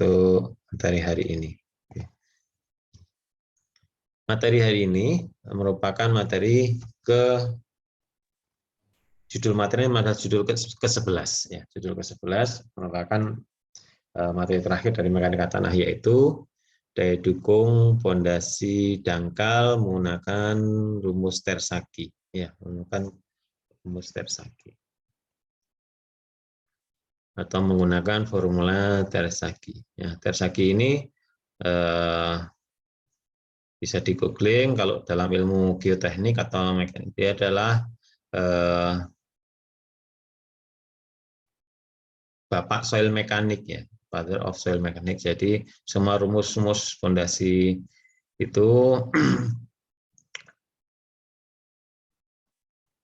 untuk materi hari ini. Materi hari ini merupakan materi judul materi adalah judul ke-11 ya. Judul ke-11 merupakan materi terakhir dari mekanika tanah, yaitu daya dukung pondasi dangkal menggunakan rumus Tersaki ya, menggunakan rumus Tersaki atau menggunakan formula Tersaki ya. Tersaki ini bisa di googling. Kalau dalam ilmu geoteknik atau mekanik, dia adalah bapak soil mekanik ya, father of soil mechanics. Jadi semua rumus-rumus fondasi itu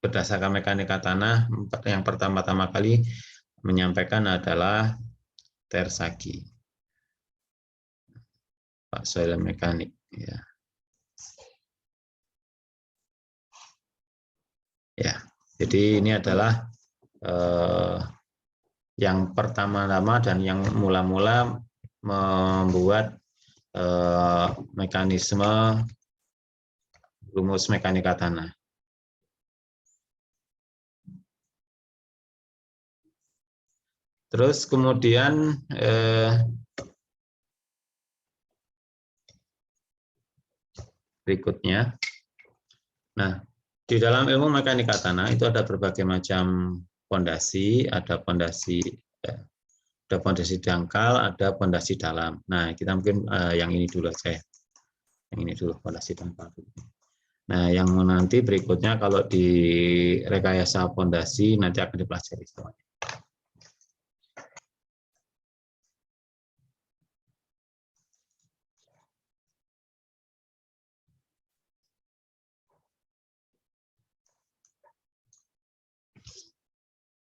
berdasarkan mekanika tanah, yang pertama-tama kali menyampaikan adalah Tersaki, Pak soil mekanik ya. Ya, jadi ini adalah yang pertama-tama dan yang mula-mula membuat mekanisme rumus mekanika tanah. Terus kemudian berikutnya, nah di dalam ilmu mekanika tanah itu ada berbagai macam pondasi, ada pondasi dangkal, ada pondasi dalam. Nah, kita mungkin yang ini dulu aja ya. Yang ini dulu, pondasi dangkal. Nah, yang nanti berikutnya kalau di rekayasa pondasi nanti akan dipelajari semuanya.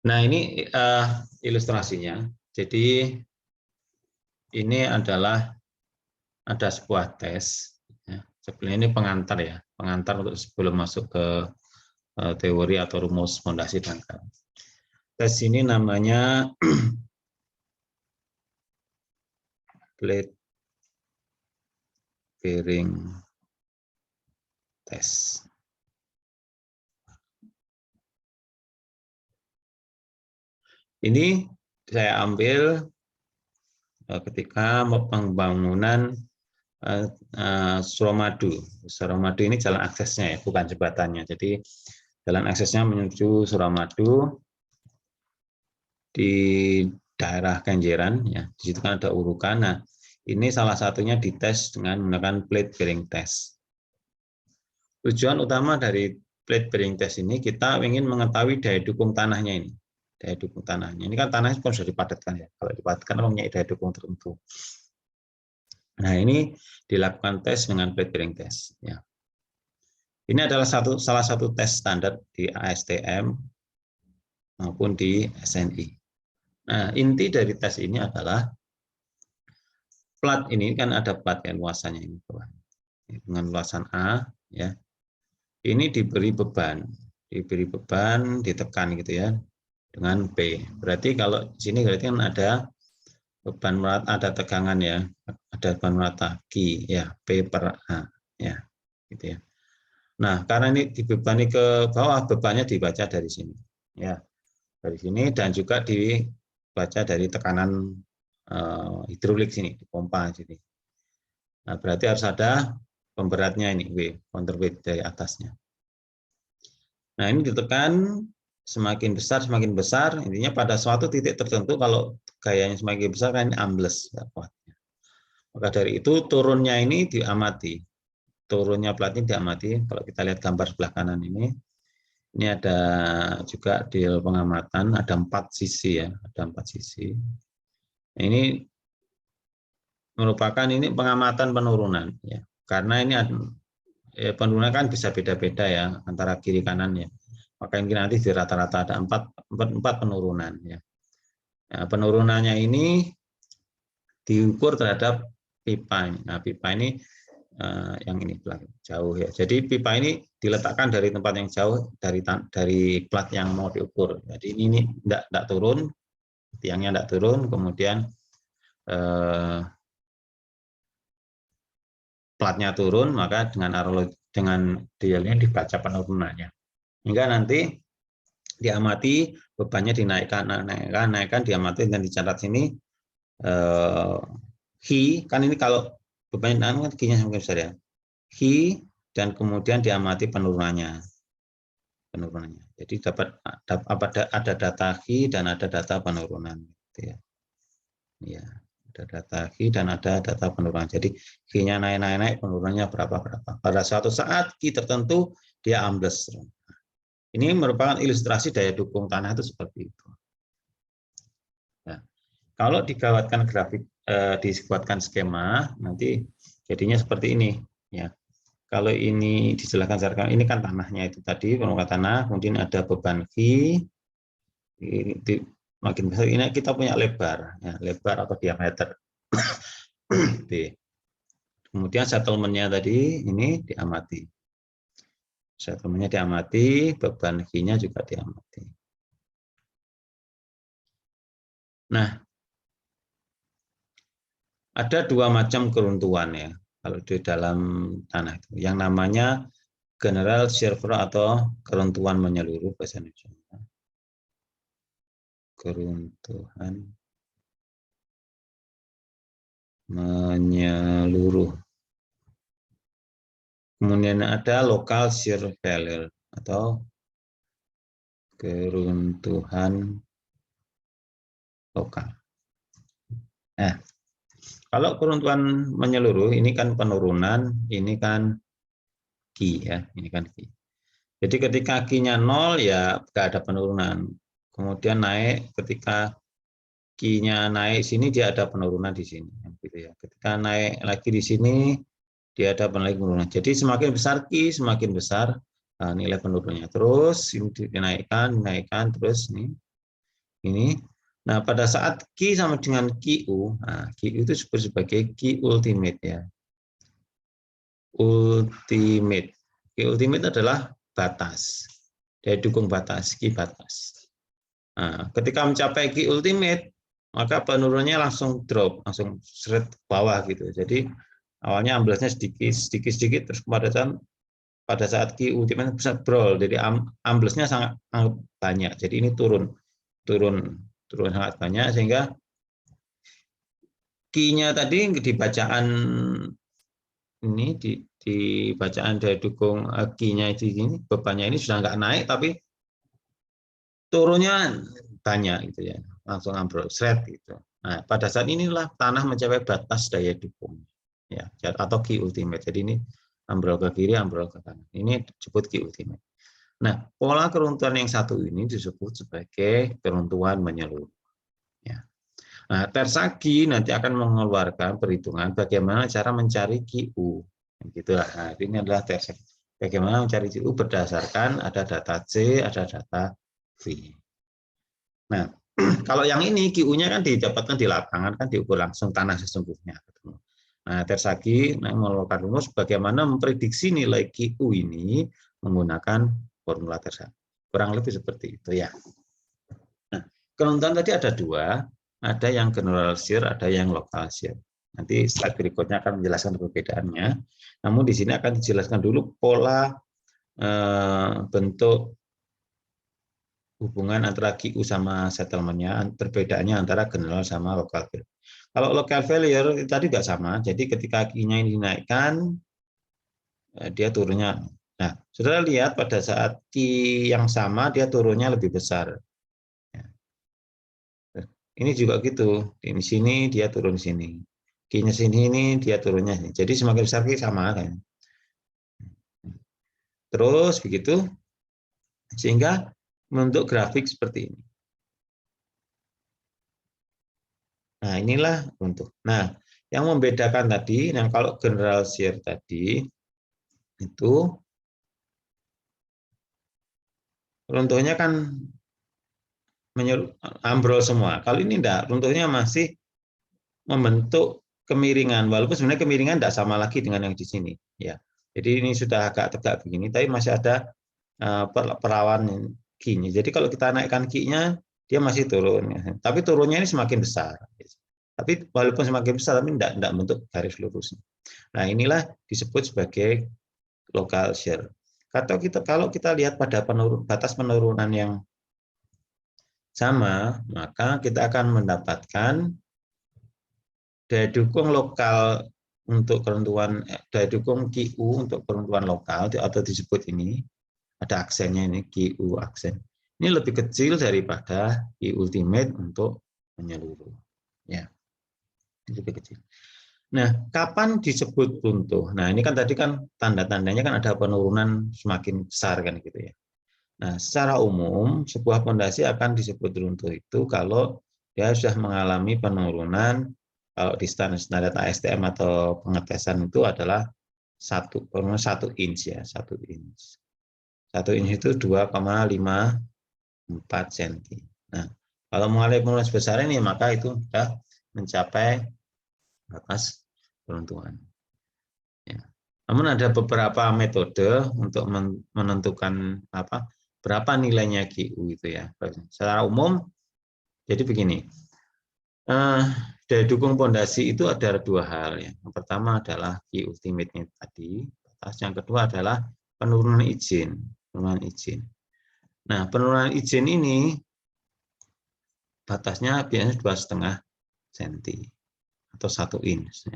Nah, ini ilustrasinya. Jadi ini adalah ada sebuah tes. Ya. Sebenarnya ini pengantar ya, pengantar untuk sebelum masuk ke teori atau rumus fondasi dangkal. Tes ini namanya plate bearing test. Ini saya ambil ketika pembangunan Suramadu. Suramadu ini jalan aksesnya ya, bukan jembatannya. Jadi jalan aksesnya menuju Suramadu di daerah Kenjeran ya. Di situ kan ada urukan. Nah, ini salah satunya dites dengan menggunakan plate bearing test. Tujuan utama dari plate bearing test ini, kita ingin mengetahui daya dukung tanahnya ini. Daya dukung tanahnya. Ini kan tanahnya kan sudah dipadatkan ya. Kalau dipadatkan mempunyai daya dukung tertentu. Nah, ini dilakukan tes dengan plate bearing test. Ya. Ini adalah salah satu tes standar di ASTM maupun di SNI. Nah, inti dari tes ini adalah plat ini kan ada plat yang luasannya ini dengan luasan A ya. Ini diberi beban, ditekan gitu ya dengan P. Berarti kalau sini berarti kan ada beban merata, ada tegangan ya, ada beban merata Q ya, P per A ya, gitu ya. Nah, karena ini dibebani ke bawah, bebannya dibaca dari sini ya, dari sini, dan juga dibaca dari tekanan hidrolik sini, di pompa sini. Nah, berarti harus ada pemberatnya ini, W, counterweight dari atasnya. Nah, ini ditekan semakin besar, intinya pada suatu titik tertentu kalau gayanya semakin besar kan ini ambles, nggak kuatnya. Maka dari itu turunnya ini diamati, turunnya plat ini diamati. Kalau kita lihat gambar sebelah kanan ini ada juga di pengamatan, ada 4 sisi ya, ada 4 sisi. Nah, ini merupakan ini pengamatan penurunan ya, karena ini penurunan kan bisa beda-beda ya antara kiri kanan ya. Maka ini nanti di rata-rata ada 4 penurunan ya. Nah, penurunannya ini diukur terhadap pipa. Nah, pipa ini yang ini jauh ya. Jadi pipa ini diletakkan dari tempat yang jauh dari plat yang mau diukur. Jadi ini enggak turun, tiangnya enggak turun, kemudian platnya turun, maka dengan dialnya dibaca penurunannya. Hingga nanti diamati bebannya dinaikkan, naikkan, diamati dan dicatat sini. Hi, kan ini kalau bebannya kan Q-nya semakin besar ya. Hi, dan kemudian diamati penurunannya. Jadi ada data Hi dan ada data penurunan. Gitu ya. Ya, ada data Q dan ada data penurunan. Jadi Q-nya naik, penurunannya berapa. Pada suatu saat Q tertentu dia ambles. Ini merupakan ilustrasi daya dukung tanah itu seperti itu. Nah, kalau digawatkan grafik, dibuatkan skema, nanti jadinya seperti ini. Ya, kalau ini dijelaskan secara ini kan tanahnya itu tadi permukaan tanah, kemudian ada beban Q. Makin besar ini kita punya lebar, ya, lebar atau diameter. Kemudian settlement-nya tadi ini diamati. Settlement-nya diamati, beban Q-nya juga diamati. Nah, ada dua macam keruntuhan ya kalau di dalam tanah itu. Yang namanya general shear flow atau keruntuhan menyeluruh bahasa Indonesia. Keruntuhan menyeluruh. Kemudian ada local shear failure atau keruntuhan lokal. Nah, kalau keruntuhan menyeluruh ini kan penurunan, ini kan Q ya, ini kan Q. Jadi ketika Q-nya 0 ya nggak ada penurunan. Kemudian naik, ketika Q-nya naik sini dia ada penurunan di sini, gitu ya. Ketika naik lagi di sini dia ada penurunan. Jadi semakin besar Q, semakin besar nilai penurunannya. Terus ini dinaikkan terus ini. Nah, pada saat Q sama dengan QU, nah, QU itu disebut sebagai Q ultimate ya. Ultimate. Q ultimate adalah batas. Daya dukung batas, Q batas. Nah, ketika mencapai Q ultimate, maka penurunannya langsung drop, langsung seret bawah gitu. Jadi awalnya amblesnya sedikit, terus pada saat Q ultimate bisa brol. Jadi amblesnya sangat banyak. Jadi ini turun sangat banyak sehingga Q-nya tadi di bacaan ini di bacaan daya dukung Q-nya ini bebannya ini sudah nggak naik tapi turunnya banyak gitu ya, langsung ambrol seret gitu. Nah, pada saat inilah tanah mencapai batas daya dukung ya atau Q ultimate. Jadi ini ambrol ke kiri, ambrol ke kanan. Ini disebut Q ultimate. Nah, pola keruntuhan yang satu ini disebut sebagai keruntuhan menyeluruh. Ya. Nah, Tersagi nanti akan mengeluarkan perhitungan bagaimana cara mencari QU. Gitulah. Nah, ini adalah Tersagi. Bagaimana mencari QU berdasarkan ada data C, ada data V. Nah, kalau yang ini QU-nya kan didapatkan di lapangan, kan diukur langsung tanah sesungguhnya. Nah, Tersagi mengeluarkan rumus bagaimana memprediksi nilai QU ini menggunakan formula Tersagi. Kurang lebih seperti itu ya. Nah, keruntuhan tadi ada dua, ada yang general shear, ada yang local shear. Nanti slide berikutnya akan menjelaskan perbedaannya. Namun di sini akan dijelaskan dulu pola bentuk hubungan antara QU sama settlement-nya, perbedaannya antara general sama local failure. Kalau local failure tadi tidak sama, jadi ketika Q-nya ini dinaikkan, dia turunnya. Nah, saudara lihat pada saat Q yang sama, dia turunnya lebih besar. Ini juga gitu, di sini dia turun sini, Q-nya sini ini dia turunnya sini. Jadi semakin besar Q sama kan. Terus begitu, sehingga membentuk grafik seperti ini. Nah, inilah untuk. Nah, yang membedakan tadi, yang kalau general shear tadi itu runtuhnya kan ambrol semua. Kalau ini enggak, runtuhnya masih membentuk kemiringan, walaupun sebenarnya kemiringan tidak sama lagi dengan yang di sini. Ya, jadi ini sudah agak tegak begini, tapi masih ada perawan Q-nya. Jadi kalau kita naikkan Q-nya, dia masih turun. Ya. Tapi turunnya ini semakin besar. Tapi walaupun semakin besar, tapi tidak bentuk garis lurus. Nah, inilah disebut sebagai local shear. Kalau kita lihat pada batas penurunan yang sama, maka kita akan mendapatkan daya dukung lokal untuk keruntuhan, daya dukung QU untuk keruntuhan lokal, atau disebut ini, ada aksennya ini, QU aksen. Ini lebih kecil daripada Q ultimate untuk menyeluruh. Ya, lebih kecil. Nah, kapan disebut runtuh? Nah, ini kan tadi kan tanda-tandanya kan ada penurunan semakin besar kan gitu ya. Nah, secara umum sebuah fondasi akan disebut runtuh itu kalau dia sudah mengalami penurunan, kalau di standar ASTM atau pengetesan itu adalah 1 inch ya, 1 inch. 1 inch itu 2,54 cm. Nah, kalau mengalami penurunan sebesar ini maka itu sudah mencapai batas peruntuhan. Ya. Namun ada beberapa metode untuk menentukan berapa nilainya QU itu ya. Secara umum, jadi begini, daya dukung pondasi itu ada dua hal ya. Yang pertama adalah Q ultimate-nya tadi, yang kedua adalah penurunan izin. Nah, penurunan izin ini batasnya biasanya 2,5 cm atau 1 inch.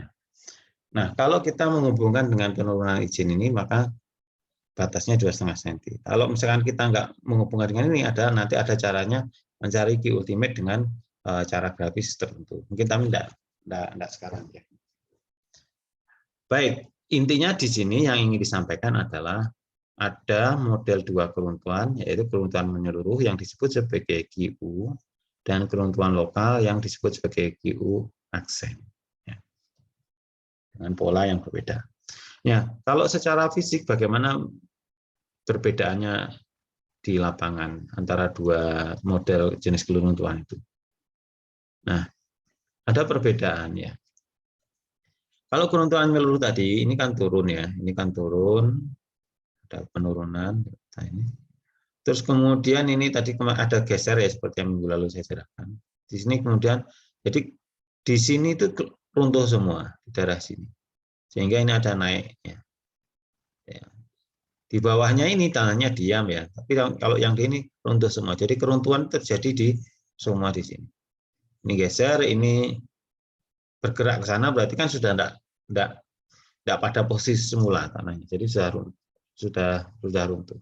Nah, kalau kita menghubungkan dengan penurunan izin ini, maka batasnya 2,5 cm. Kalau misalkan kita nggak menghubungkan dengan ini, nanti ada caranya mencari Q ultimate dengan cara grafis tertentu. Mungkin kami enggak sekarang ya. Baik, intinya di sini yang ingin disampaikan adalah ada model dua keruntuhan, yaitu keruntuhan menyeluruh yang disebut sebagai QU dan keruntuhan lokal yang disebut sebagai QU aksen. Ya. Dengan pola yang berbeda. Ya, kalau secara fisik bagaimana perbedaannya di lapangan antara dua model jenis keruntuhan itu? Nah, ada perbedaan ya. Kalau keruntuhan menyeluruh tadi, ini kan turun ya, ini kan turun, ada penurunan. Nah, ini. Terus kemudian ini tadi ada geser ya, seperti yang minggu lalu saya ceritakan. Di sini kemudian, jadi di sini itu runtuh semua, di daerah sini. Sehingga ini ada naiknya. Ya. Di bawahnya ini tanahnya diam ya, tapi kalau yang di ini runtuh semua. Jadi keruntuhan terjadi di semua di sini. Ini geser, ini bergerak ke sana, berarti kan sudah tidak pada posisi semula tanahnya. Jadi sudah runtuh.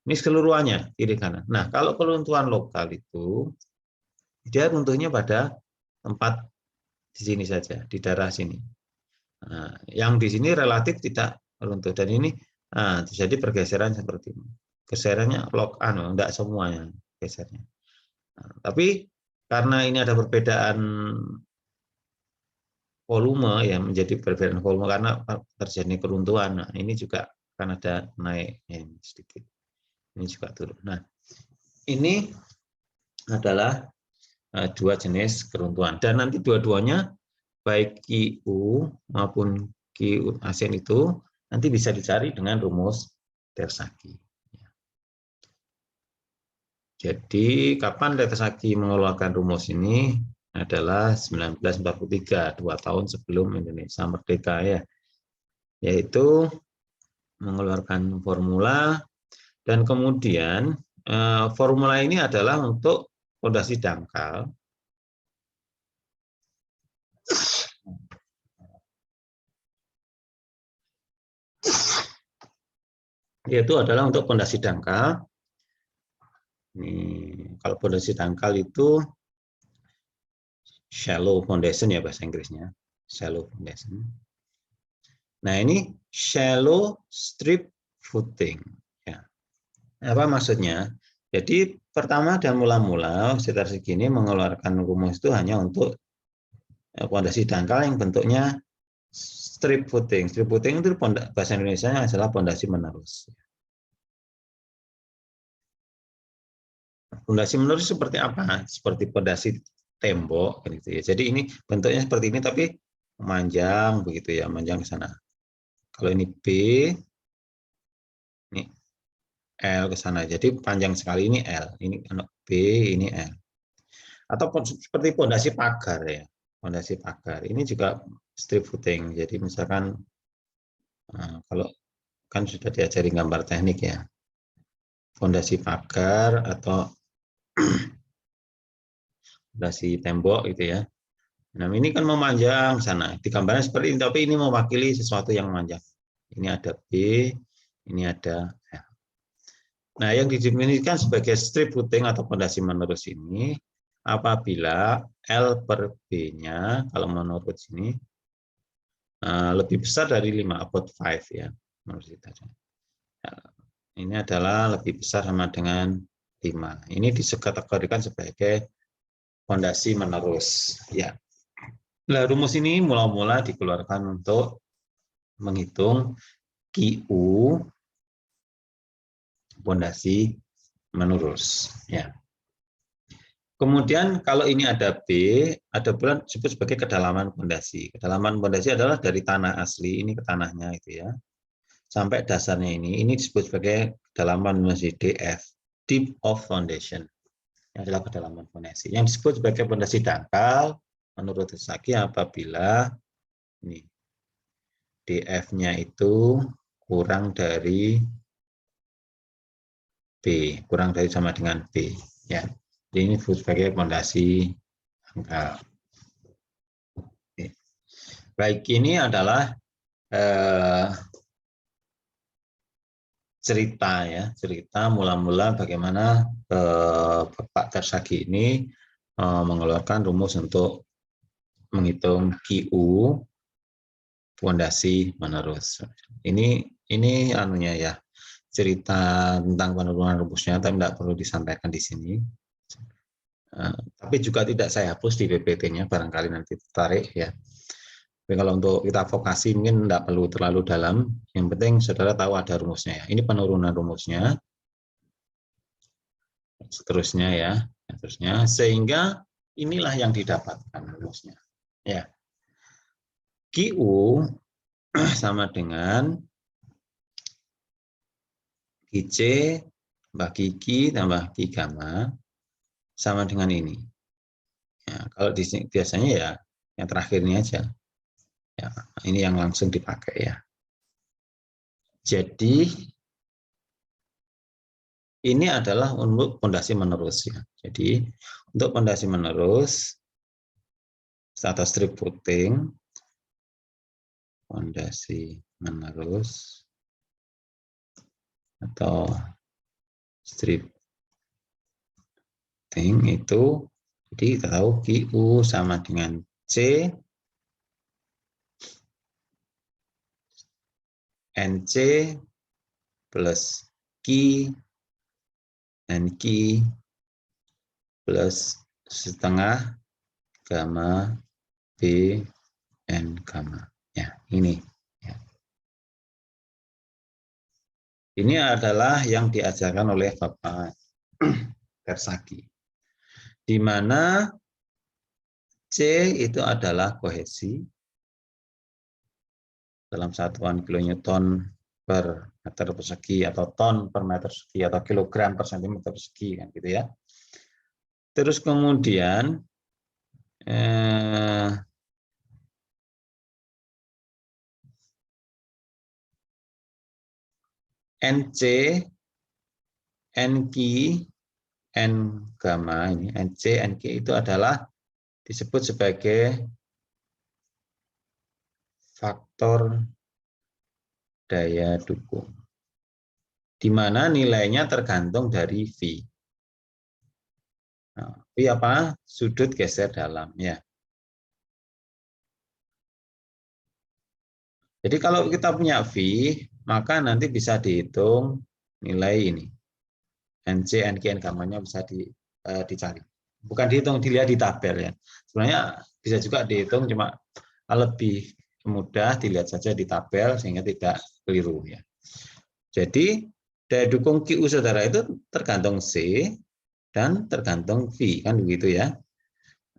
Ini keseluruhannya kiri kanan. Nah, kalau keruntuhan lokal itu dia runtuhnya pada tempat di sini saja, di daerah sini. Nah, yang di sini relatif tidak runtuh dan ini terjadi pergeseran seperti ini. Geserannya enggak semuanya gesernya. Nah, tapi karena ini ada perbedaan volume ya, menjadi perbedaan volume karena terjadi keruntuhan. Nah, ini juga akan ada naik sedikit. Ini juga turun. Nah, ini adalah dua jenis keruntuhan. Dan nanti dua-duanya, baik QU maupun QU ASEAN itu, nanti bisa dicari dengan rumus Tersaki. Jadi, kapan Tersaki mengeluarkan rumus ini? Adalah 1943, 2 tahun sebelum Indonesia merdeka ya. Yaitu mengeluarkan formula. Dan kemudian formula ini adalah untuk fondasi dangkal. Yaitu adalah untuk fondasi dangkal. Ini, kalau fondasi dangkal itu shallow foundation ya bahasa Inggrisnya. Shallow foundation. Nah, ini shallow strip footing. Apa maksudnya? Jadi pertama dan mula-mula sekitar segini mengeluarkan rumus itu hanya untuk pondasi dangkal yang bentuknya strip footing. Strip footing itu bahasa Indonesia adalah pondasi menerus. Pondasi menerus seperti apa? Seperti pondasi tembok gitu ya. Jadi ini bentuknya seperti ini tapi memanjang begitu ya, memanjang ke sana. Kalau ini B, ini L ke sana. Jadi panjang sekali ini L, ini B, ini L. Atau seperti pondasi pagar ya. fondasi pagar. Ini juga strip footing. Jadi misalkan kalau kan sudah diajari gambar teknik ya, fondasi pagar atau fondasi tembok gitu ya. Nah ini kan memanjang sana, digambarnya seperti ini, tapi ini mewakili sesuatu yang memanjang. Ini ada B, ini ada F. Nah yang didefinisikan sebagai strip footing atau fondasi menerus ini apabila L per B-nya kalau menurut sini lebih besar dari 5 about 5 ya menurut kita. Ini adalah lebih besar sama dengan 5. Ini dikategorikan sebagai fondasi menerus ya. Nah, rumus ini mula-mula dikeluarkan untuk menghitung QU fondasi menurus ya. Kemudian kalau ini ada B, ada pula disebut sebagai kedalaman fondasi. Kedalaman fondasi adalah dari tanah asli ini ke tanahnya itu ya. Sampai dasarnya ini disebut sebagai kedalaman fondasi DF, deep of foundation. Yang adalah kedalaman fondasi. Yang disebut sebagai fondasi dangkal menurut Sasaki apabila ini DF-nya itu kurang dari B, kurang dari sama dengan B ya. Jadi ini disebut sebagai fondasi dangkal. Baik, ini adalah cerita mula-mula bagaimana Pak Tersagi ini mengeluarkan rumus untuk menghitung QU fondasi menerus. Ini anunya ya, cerita tentang penurunan rumusnya, tapi tidak perlu disampaikan di sini. Tapi juga tidak saya hapus di PPT-nya, barangkali nanti tertarik ya. Tapi kalau untuk kita vokasi mungkin tidak perlu terlalu dalam. Yang penting saudara tahu ada rumusnya ya. Ini penurunan rumusnya. Seterusnya ya, seterusnya sehingga inilah yang didapatkan rumusnya. Ya. QU sama dengan QC tambah QQ tambah Q gamma sama dengan ini. Ya, kalau di sini biasanya ya yang terakhir ini aja. Ya, ini yang langsung dipakai ya. Jadi ini adalah untuk fondasi menerus ya. Jadi untuk fondasi menerus atau strip footing, fondasi menerus atau strip footing itu jadi kita tahu QU sama dengan C NC plus Q NQ plus setengah gamma B N gamma. Ya, ini. Ya. Ini adalah yang diajarkan oleh Bapak Tersagi. Di mana C itu adalah kohesi dalam satuan kilonewton per meter persegi atau ton per meter persegi atau kilogram per sentimeter persegi kan gitu ya. Terus kemudian NC, NQ, N gamma ini NC, NQ itu adalah disebut sebagai faktor daya dukung, di mana nilainya tergantung dari V. Nah, V apa? Sudut geser dalam ya. Jadi kalau kita punya V, maka nanti bisa dihitung nilai ini. NC, NQ, N gammanya bisa dicari. Bukan dihitung, dilihat di tabel ya. Sebenarnya bisa juga dihitung, cuma lebih mudah dilihat saja di tabel sehingga tidak keliru ya. Jadi daya dukung QU saudara itu tergantung C dan tergantung V kan begitu ya.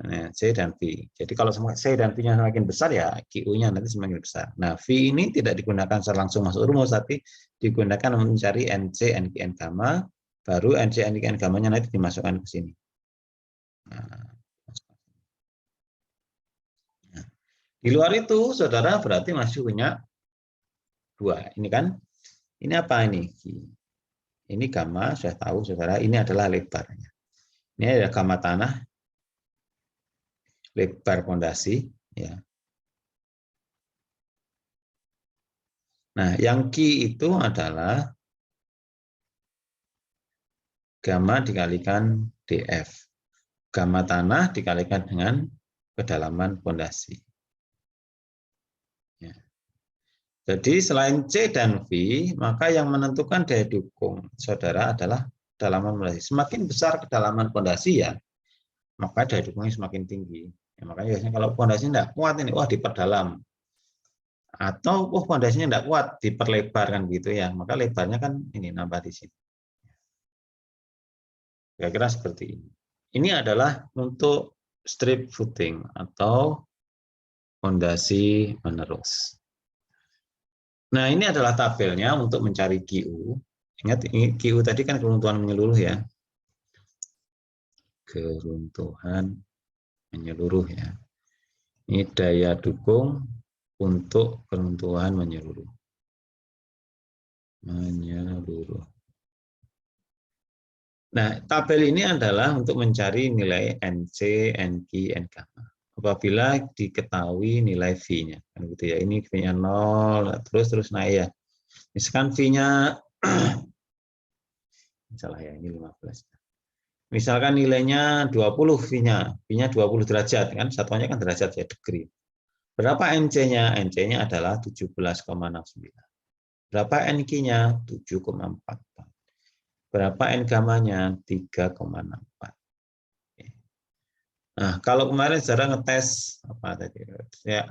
Nah, C dan V. Jadi kalau C dan V-nya semakin besar ya QU-nya nanti semakin besar. Nah, V ini tidak digunakan secara langsung masuk rumus tapi digunakan untuk mencari NC, NQ, N gamma, baru NC, NQ, N gammanya nanti dimasukkan ke sini. Nah, Di luar itu, saudara berarti masih punya dua. Ini kan, ini apa ini? Ini gamma, sudah tahu saudara, ini adalah lebarnya. Ini ada gamma tanah, lebar fondasi. Ya. Nah, yang Q itu adalah gamma dikalikan DF. Gamma tanah dikalikan dengan kedalaman fondasi. Ya. Jadi selain C dan V, maka yang menentukan daya dukung saudara adalah kedalaman fondasi. Semakin besar kedalaman fondasi ya, maka daya dukungnya semakin tinggi. Ya, makanya biasanya kalau fondasinya tidak kuat ini, wah diperdalam. Atau fondasinya tidak kuat, diperlebar kan gitu ya. Maka lebarnya kan ini nambah di sini. Kira-kira seperti ini. Ini adalah untuk strip footing atau fondasi menerus. Nah, ini adalah tabelnya untuk mencari QU. Ingat, ini QU tadi kan keruntuhan menyeluruh ya. Keruntuhan menyeluruh ya. Ini daya dukung untuk keruntuhan menyeluruh. Nah, tabel ini adalah untuk mencari nilai NC, NQ, N gamma. Apabila diketahui nilai V-nya, kan gitu ya. Ini V-nya 0, terus naik ya. Misalkan V-nya salah ya, ini 15. Misalkan nilainya 20 V-nya, V-nya 20 derajat kan, satuannya kan derajat ya, degree. Berapa NC-nya? NC-nya adalah 17,69. Berapa NQ-nya? 7,44. Berapa N gamma-nya? 3,64. Nah, kalau kemarin saudara ngetes apa tadi? Ya,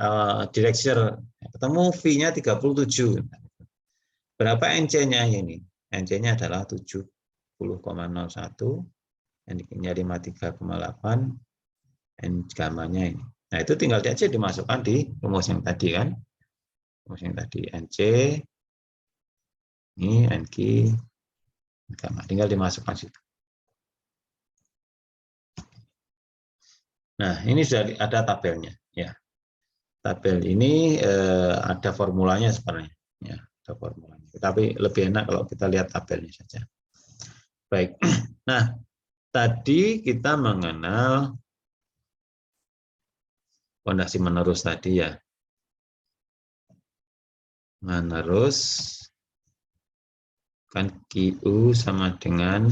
Direxer ketemu V-nya 37. Berapa NC-nya ini? NC-nya adalah 70,01, NQ-nya 53,8, N gamma-nya ini. Nah, itu tinggal aja dimasukkan di rumus yang tadi kan. Rumus yang tadi NC ini NQ gamma, tinggal dimasukkan situ. Nah, ini sudah ada tabelnya ya. Tabel ini ada formulanya sebenarnya ya, ada formulanya. Tapi lebih enak kalau kita lihat tabelnya saja. Baik. Nah, tadi kita mengenal fondasi menerus tadi ya. Menerus kan QU sama dengan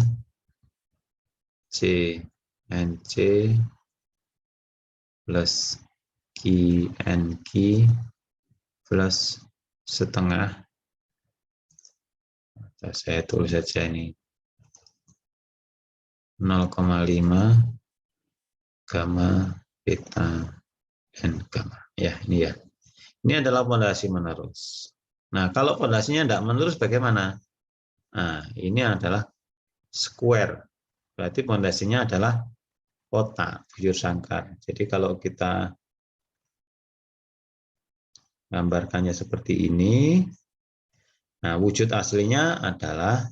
CNC plus QNQ plus setengah. Saya tulis saja ini 0,5 gamma beta N gamma. Ya, ini ya. Ini adalah fondasi menerus. Nah, kalau fondasinya tidak menerus bagaimana? Nah, ini adalah square. Berarti fondasinya adalah kotak, bujur sangkar. Jadi kalau kita gambarkannya seperti ini, nah wujud aslinya adalah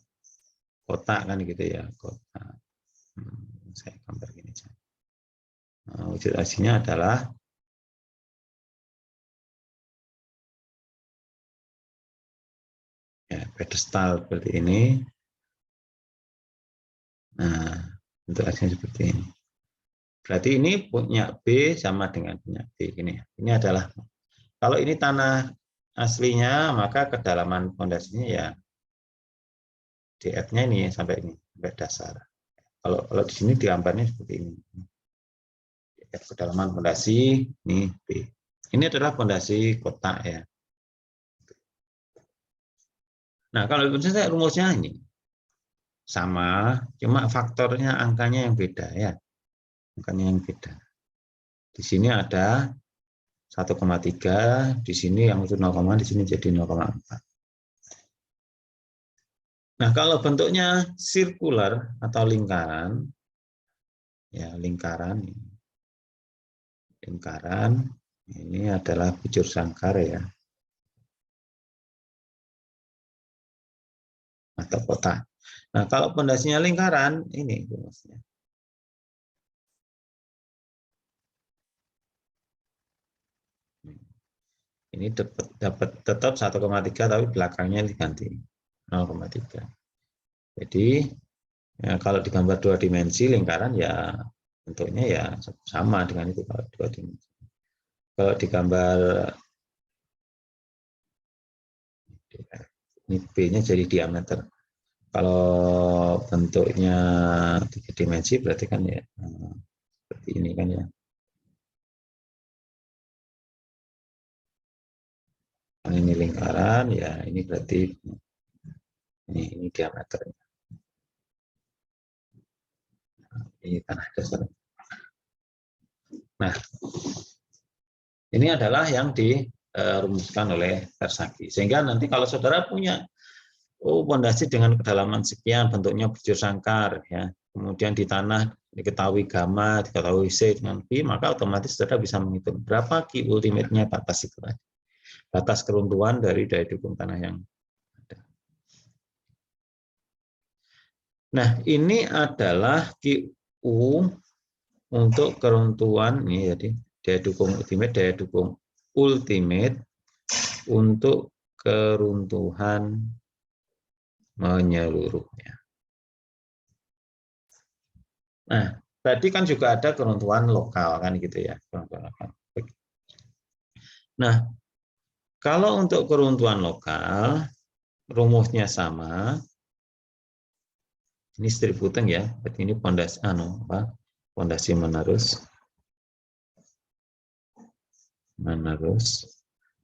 kotak kan gitu ya, kotak. Saya gambar gini saja. Nah, wujud aslinya adalah ya, pedestal seperti ini. Nah, untuk aslinya seperti ini. Berarti ini punya B sama dengan punya B. Ini adalah, kalau ini tanah aslinya, maka kedalaman fondasinya ya DF-nya ini sampai ini, sampai dasar. Kalau di sini digambarnya seperti ini. Kedalaman fondasi ini B. Ini adalah fondasi kotak ya. Nah, kalau rumusnya ini sama, cuma faktornya angkanya yang beda ya. Angkanya yang beda. Di sini ada 1,3, di sini yang itu 0, di sini jadi 0,4. Nah, kalau bentuknya sirkular atau lingkaran, ya lingkaran ini adalah bujur sangkar ya, atau kotak. Nah, kalau pondasinya lingkaran, ini rumusnya. Ini dapat tetap 1,3 tapi belakangnya diganti 0,3. Jadi ya, kalau digambar 2 dimensi lingkaran ya bentuknya ya sama dengan itu kalau 2 dimensi. Kalau digambar ini B-nya jadi diameter. Kalau bentuknya 3 dimensi berarti kan ya seperti ini kan ya. Ini lingkaran ya, ini berarti ini diameternya. Ini tanah dasar. Nah, ini adalah yang dirumuskan oleh Tersaghi. Sehingga nanti kalau saudara punya pondasi dengan kedalaman sekian, bentuknya bujur sangkar, ya, kemudian di tanah diketahui gamma, diketahui C dengan V, maka otomatis saudara bisa menghitung berapa Q ultimate-nya batas itu tadi. Batas keruntuhan dari daya dukung tanah yang ada. Nah, ini adalah QU untuk keruntuhan ini, jadi daya dukung ultimate untuk keruntuhan menyeluruhnya. Nah, tadi kan juga ada keruntuhan lokal kan gitu ya. Nah, kalau untuk keruntuhan lokal rumusnya sama. Ini strip puteng ya. Berarti ini pondasi pondasi menerus.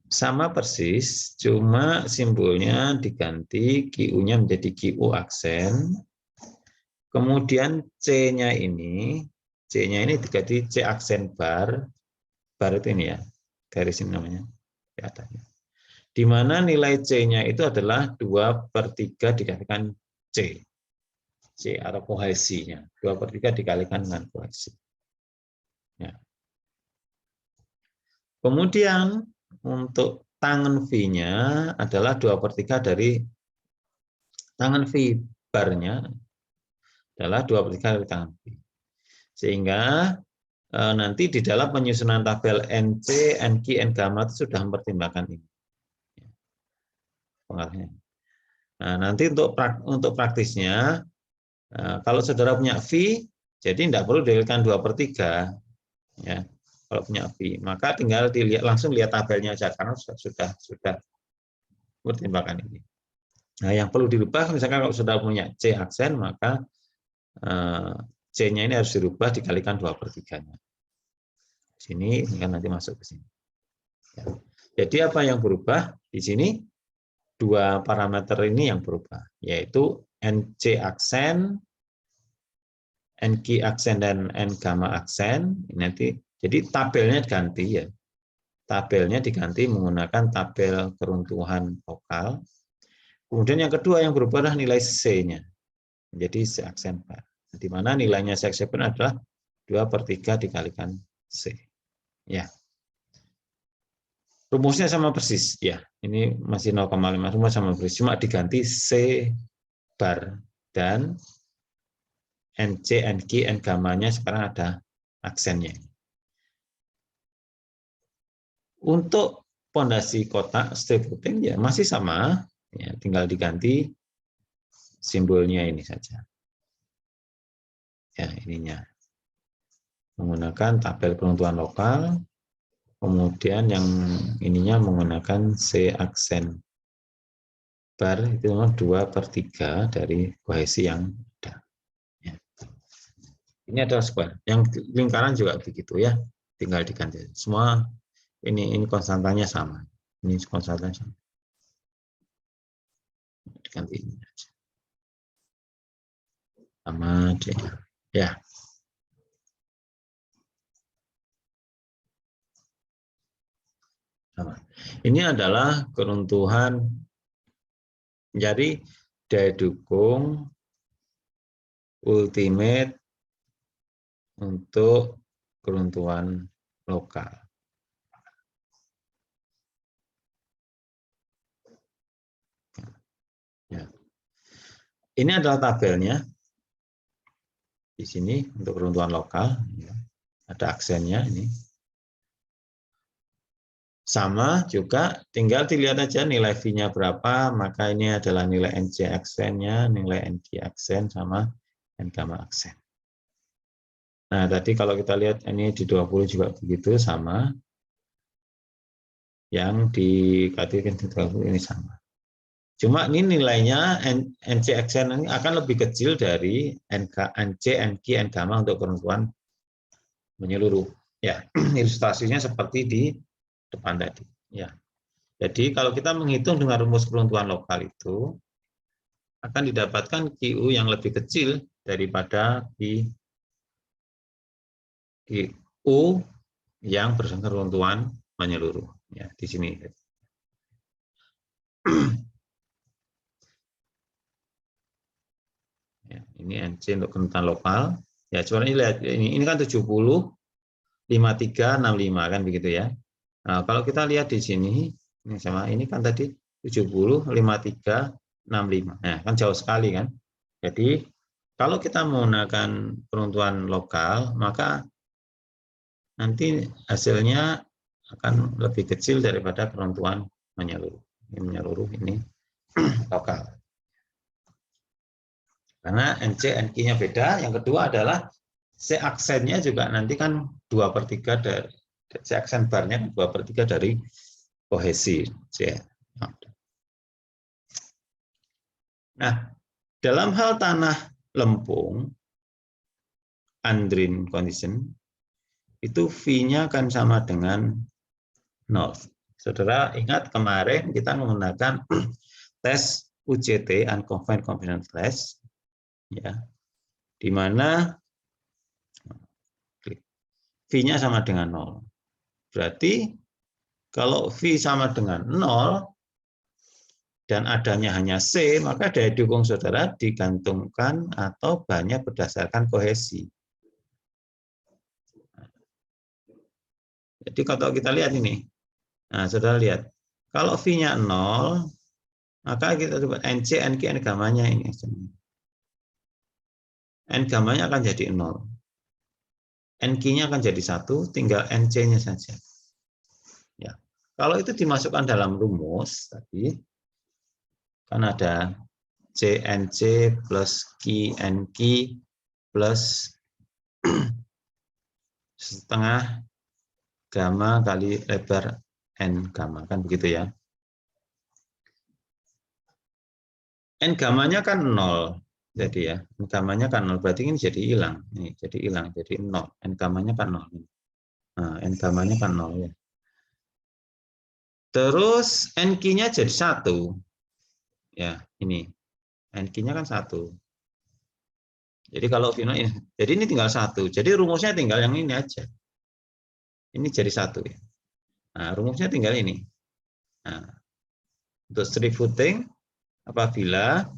Sama persis, cuma simbolnya diganti, QU-nya menjadi QU aksen. Kemudian C-nya ini diganti C aksen bar itu ini ya, garis ini namanya, di atasnya. Di mana nilai C-nya itu adalah 2/3 dikalikan C. C atau kohesinya, 2/3 dikalikan dengan kohesi. Ya. Kemudian untuk tangan V-nya adalah 2/3 dari tangan V barnya adalah 2/3 dari tangan V. Sehingga nanti di dalam penyusunan tabel NC, NQ, N gamma itu sudah mempertimbangkan ini. Pengaruhnya. Nah, nanti untuk praktisnya, kalau saudara punya V, jadi tidak perlu dikalikan 2/3. Ya. Kalau punya V, maka tinggal langsung lihat tabelnya aja karena sudah pertimbangan ini. Nah, yang perlu dirubah misalkan kalau sudah punya C aksen, maka C-nya ini harus dirubah dikalikan 2/3-nya. Sini kan nanti masuk ke sini. Ya. Jadi apa yang berubah di sini? Dua parameter ini yang berubah, yaitu NC aksen, NQ aksen dan N gamma aksen. Nanti jadi tabelnya diganti ya. Tabelnya diganti menggunakan tabel keruntuhan lokal. Kemudian yang kedua yang berubah adalah nilai C-nya. Menjadi C aksen bar. Di mana nilainya C aksen bar adalah 2/3 dikalikan C. Ya. Rumusnya sama persis. Ya, ini masih 0,5. Rumus sama persis. Cuma diganti C bar dan NC, NQ, N gamma-nya sekarang ada aksennya. Untuk pondasi kotak strip putting ya masih sama, ya, tinggal diganti simbolnya ini saja. Ya, ininya. Menggunakan tabel peruntuhan lokal, kemudian yang ininya menggunakan C aksen bar itu memang 2/3 dari kohesi yang ada. Ya. Ini adalah sebuah. Yang lingkaran juga begitu ya, tinggal diganti. Semua ini konstantanya sama. Ini konstantanya sama. Diganti ini aja. Sama D. Ya. Sama. Ini adalah keruntuhan. Jadi daya dukung ultimate untuk keruntuhan lokal. Ya. Ini adalah tabelnya. Di sini untuk keruntuhan lokal, ya. Ada aksennya ini. sama juga, tinggal dilihat aja nilai V-nya berapa, maka ini adalah nilai NC aksennya, nilai NG aksen sama N gamma aksen. Nah, tadi kalau kita lihat ini di 20 juga begitu, sama. Yang di K30 ini sama. Cuma ini nilainya NC aksen ini akan lebih kecil dari NC, NG, N gamma untuk perempuan menyeluruh. Ya, ilustrasinya seperti di depan tadi. Ya, jadi kalau kita menghitung dengan rumus peruntukan lokal itu akan didapatkan QU yang lebih kecil daripada QU yang berperuntukan menyeluruh. Ya, di sini. Ya, ini NC untuk kerutan lokal. Ya, sebenarnya lihat ini kan 70, 53, 65 kan begitu ya. Nah, kalau kita lihat di sini, ini sama ini kan tadi 70, 53, 65. Nah, kan jauh sekali kan. Jadi, kalau kita menggunakan peruntukan lokal, maka nanti hasilnya akan lebih kecil daripada peruntukan menyeluruh. Ini menyeluruh, ini lokal. Karena NC, NQ-nya beda. Yang kedua adalah C aksennya juga nanti kan 2/3 dari C aksen barnya 2/3 dari kohesi C. Nah, dalam hal tanah lempung, andrin condition, itu V-nya akan sama dengan 0. Saudara ingat kemarin kita menggunakan tes UCT, Unconfined Confidence Test, ya, di mana V-nya sama dengan 0. Berarti kalau V sama dengan 0 dan adanya hanya C, maka daya dukung saudara digantungkan atau banyak berdasarkan kohesi. Jadi kalau kita lihat ini, nah saudara lihat, kalau V-nya 0, maka kita coba NC, NQ, N gamanya ini. N gamanya akan jadi 0. NQ-nya akan jadi 1, tinggal NC-nya saja. Ya. Kalau itu dimasukkan dalam rumus tadi, kan ada CNC plus QNQ plus setengah gamma kali lebar N gamma, kan begitu ya. N gammanya kan 0, jadi ya, N gammanya kan 0, berarti ini jadi hilang, ini jadi hilang, jadi 0, N gammanya kan 0. Nah, N gammanya kan 0 ya. Terus NQ-nya jadi 1, ya ini, NQ-nya kan 1. Jadi kalau Vino ini, jadi ini tinggal 1, jadi rumusnya tinggal yang ini aja. Ini jadi 1 ya. Nah, rumusnya tinggal ini. Nah, untuk strip footing, apabila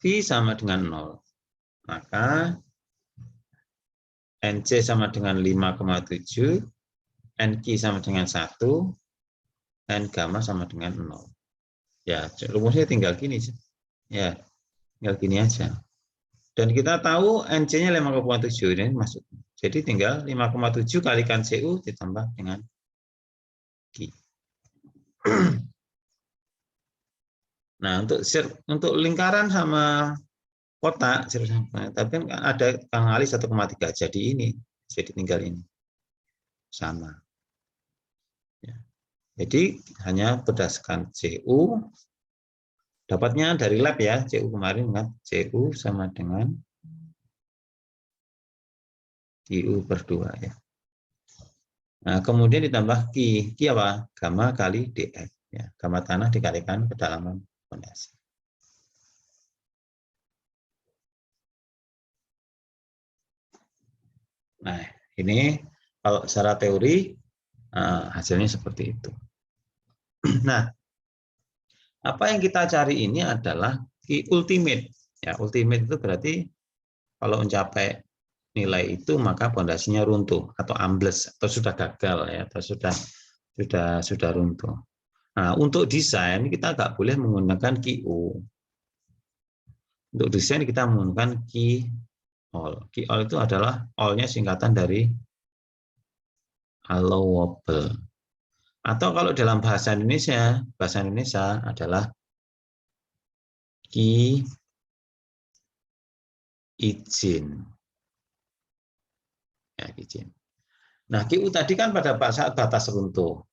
V sama dengan 0, maka NC sama dengan 5,7, NQ sama dengan 1, N gamma sama dengan 0. Ya, rumusnya tinggal gini. Ya, tinggal gini aja. Dan kita tahu NC-nya 5,7 ini masuk. Jadi tinggal 5,7 kalikan CU ditambah dengan Q. Nah, untuk lingkaran sama kotak, tapi kan ada kali 1,3, jadi ini, jadi tinggal ini sama. Ya. Jadi hanya berdasarkan CU, dapatnya dari lab ya, CU kemarin kan, CU sama dengan QU per 2 ya. Nah, kemudian ditambah Q apa? Gamma kali DF. Ya, gamma tanah dikalikan kedalaman fondasi. Nah, ini kalau secara teori hasilnya seperti itu. Nah, apa yang kita cari ini adalah Q ultimate. Ya, ultimate itu berarti kalau mencapai nilai itu maka fondasinya runtuh atau ambles atau sudah gagal ya, atau sudah runtuh. Nah, untuk desain kita nggak boleh menggunakan QU. Untuk desain kita menggunakan key-all. Key-all itu adalah all-nya singkatan dari allowable. Atau kalau dalam bahasa Indonesia adalah ki izin. Ya, izin. Nah, QU tadi kan pada saat batas runtuh.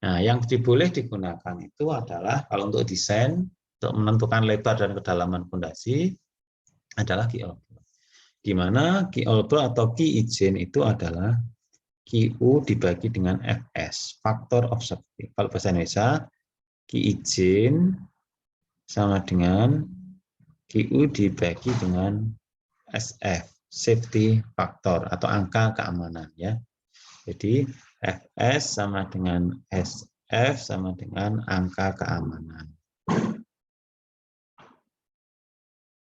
Nah, yang boleh digunakan itu adalah kalau untuk desain, untuk menentukan lebar dan kedalaman fondasi adalah key all block. Di mana key all block atau key izin itu adalah QU dibagi dengan FS, factor of safety. Kalau bahasa Indonesia, key izin sama dengan QU dibagi dengan SF, safety factor atau angka keamanan ya. Jadi FS sama dengan SF sama dengan angka keamanan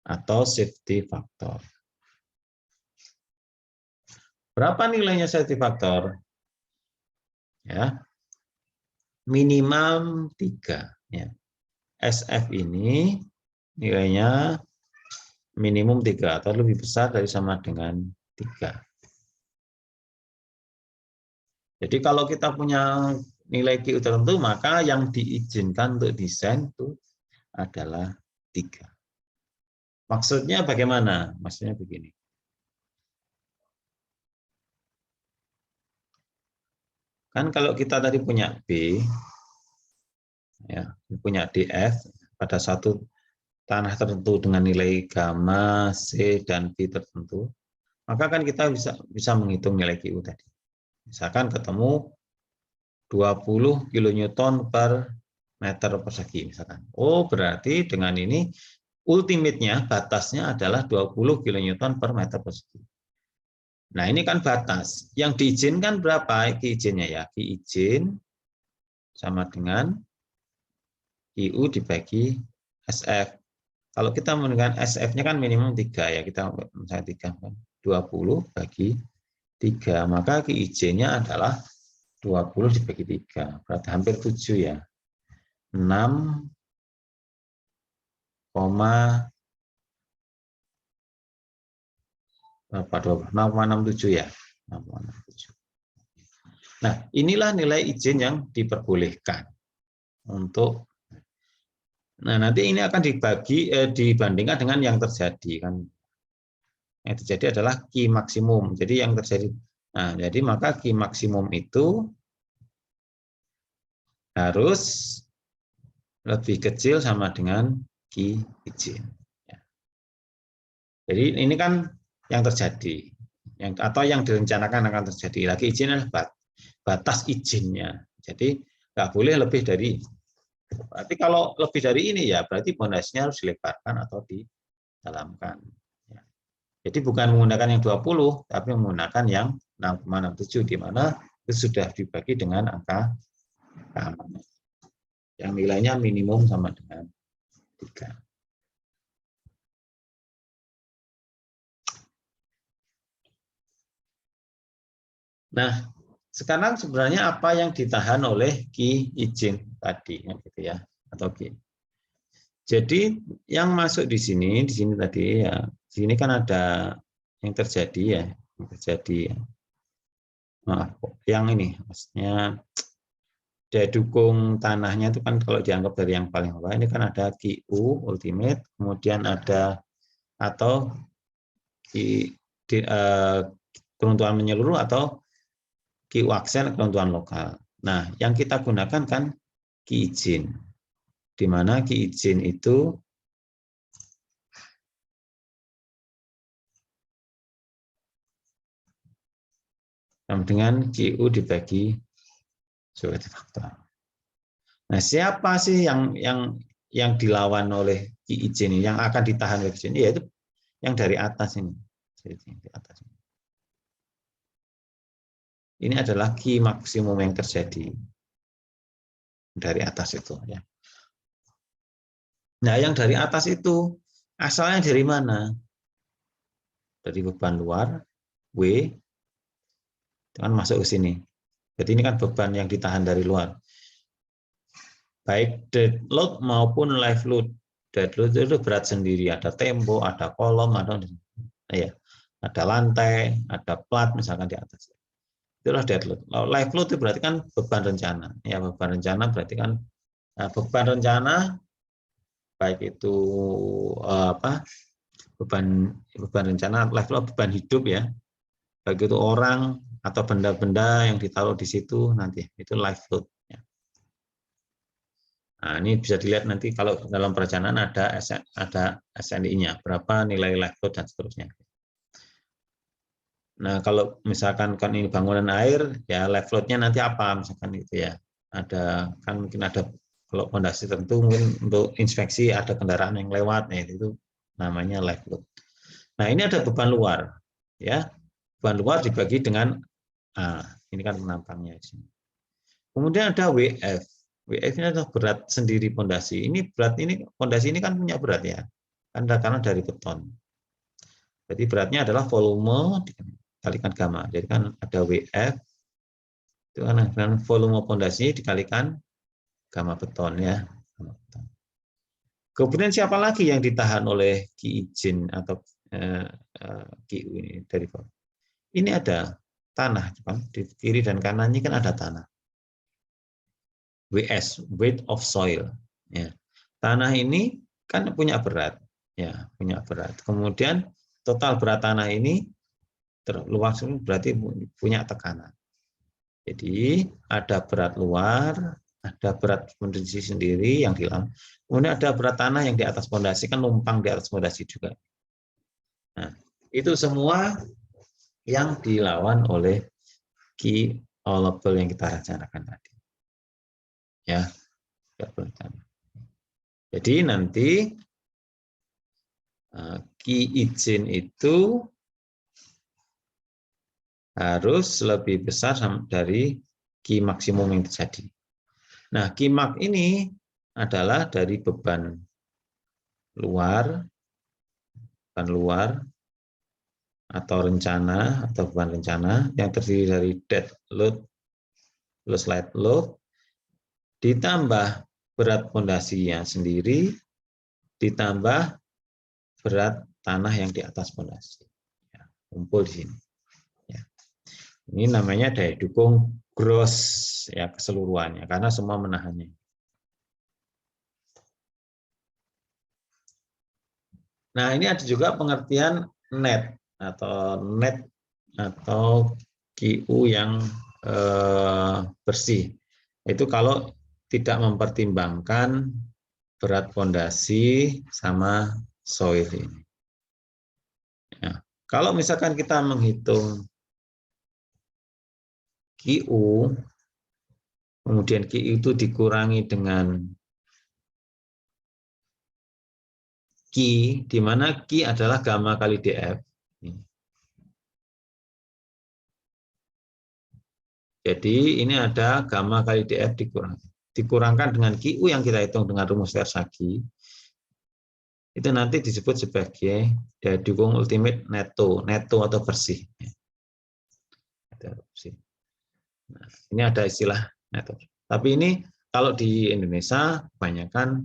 atau safety factor. Berapa nilainya safety factor? Ya, minimal 3. Ya. SF ini nilainya minimum 3 atau lebih besar dari sama dengan 3. Jadi kalau kita punya nilai QU tertentu, maka yang diizinkan untuk desain itu adalah 3. Maksudnya bagaimana? Maksudnya begini. Kan kalau kita tadi punya B, ya, punya DF pada satu tanah tertentu dengan nilai gamma, C, dan B tertentu, maka kan kita bisa menghitung nilai QU tadi. Misalkan ketemu 20 kN per meter persegi misalkan. Oh, berarti dengan ini ultimate-nya, batasnya adalah 20 kN per meter persegi. Nah, ini kan batas. Yang diizinkan berapa izinnya ya? Izin sama dengan QU dibagi SF. Kalau kita menggunakan SF-nya kan minimum 3 ya, kita misalnya 3 kan 20 bagi 3, maka QIJ-nya adalah 20 dibagi 3, berarti hampir 7 ya. 6,667 ya. 6,67. Nah, inilah nilai izin yang diperbolehkan untuk. Nah, nanti ini akan dibandingkan dengan yang terjadi kan. Yang terjadi adalah Q maksimum. Jadi yang terjadi, nah jadi maka Q maksimum itu harus lebih kecil sama dengan Q izin. Jadi ini kan yang terjadi, atau yang direncanakan akan terjadi. Lagi izin adalah batas izinnya. Jadi nggak boleh lebih dari. Berarti kalau lebih dari ini ya berarti fondasinya harus dilebarkan atau didalamkan. Jadi bukan menggunakan yang 20, tapi menggunakan yang 6,67, di mana itu sudah dibagi dengan angka keamanan. Yang nilainya minimum sama dengan 3. Nah, sekarang sebenarnya apa yang ditahan oleh Q izin tadi, gitu ya, atau Q. Jadi yang masuk di sini tadi ya, di sini kan ada yang terjadi ya, maaf, yang ini, maksudnya daya dukung tanahnya itu kan kalau dianggap dari yang paling bawah, ini kan ada QU ultimate, kemudian ada atau keruntuhan menyeluruh atau QU aksen keruntuhan lokal. Nah, yang kita gunakan kan Q izin, di mana Q izin itu sama dengan QU dibagi suatu faktor. Nah, siapa sih yang dilawan oleh Q izin ini, yang akan ditahan oleh izin? Yaitu yang dari atas ini. Di atas ini. Ini adalah Q maksimum yang terjadi dari atas itu ya. Nah, yang dari atas itu asalnya dari mana? Dari beban luar W kan masuk ke sini. Jadi ini kan beban yang ditahan dari luar. Baik dead load maupun live load. Dead load itu berat sendiri, ada tembok, ada kolom, ada lantai, ada plat misalkan di atas. Itulah dead load. Live load itu berarti kan beban rencana. Ya, beban rencana berarti kan beban rencana baik itu beban rencana, live load beban hidup ya. Baik itu orang atau benda-benda yang ditaruh di situ nanti itu live load ya. Nah, ini bisa dilihat nanti kalau dalam perencanaan ada SNI-nya, berapa nilai live load dan seterusnya. Nah, kalau misalkan kan ini bangunan air, ya live load-nya nanti apa misalkan itu ya. Ada kan mungkin ada kalau fondasi tertentu mungkin untuk inspeksi ada kendaraan yang lewat, ya itu namanya live load. Nah, ini ada beban luar ya. Beban luar dibagi dengan ini kan penampangnya di sini. Kemudian ada WF. WF ini adalah berat sendiri fondasi. Ini berat ini fondasi ini kan punya berat ya. Kan karena dari beton. Jadi beratnya adalah volume dikalikan gamma. Jadi kan ada WF itu kan dengan volume fondasi dikalikan gamma beton ya. Kemudian siapa lagi yang ditahan oleh Ki izin atau QU ini dari bawah? Ini ada tanah kan di kiri dan kanannya kan ada tanah. WS, weight of soil. Ya. Tanah ini kan punya berat, ya punya berat. Kemudian total berat tanah ini terluas berarti punya tekanan. Jadi ada berat luar, ada berat fondasi sendiri yang hilang. Kemudian ada berat tanah yang di atas fondasi kan numpang di atas fondasi juga. Nah, itu semua yang dilawan oleh key allowable yang kita rencanakan tadi. Ya, jadi nanti key izin itu harus lebih besar dari key maksimum yang terjadi. Nah, key mark ini adalah dari beban luar atau rencana atau beban rencana yang terdiri dari dead load plus light load ditambah berat fondasinya sendiri ditambah berat tanah yang di atas fondasi. Ya, kumpul di sini. Ya. Ini namanya daya dukung gross ya keseluruhannya karena semua menahannya. Nah, ini ada juga pengertian net atau QU yang bersih. Itu kalau tidak mempertimbangkan berat fondasi sama soil ini. Ya. Kalau misalkan kita menghitung QU, kemudian QU itu dikurangi dengan Q, di mana Q adalah gamma kali DF. Jadi ini ada gamma kali DF dikurangkan dengan QU yang kita hitung dengan rumus Tersagi. Itu nanti disebut sebagai daya dukung ultimate neto atau bersih. Nah, ini ada istilah neto. Tapi ini kalau di Indonesia kebanyakan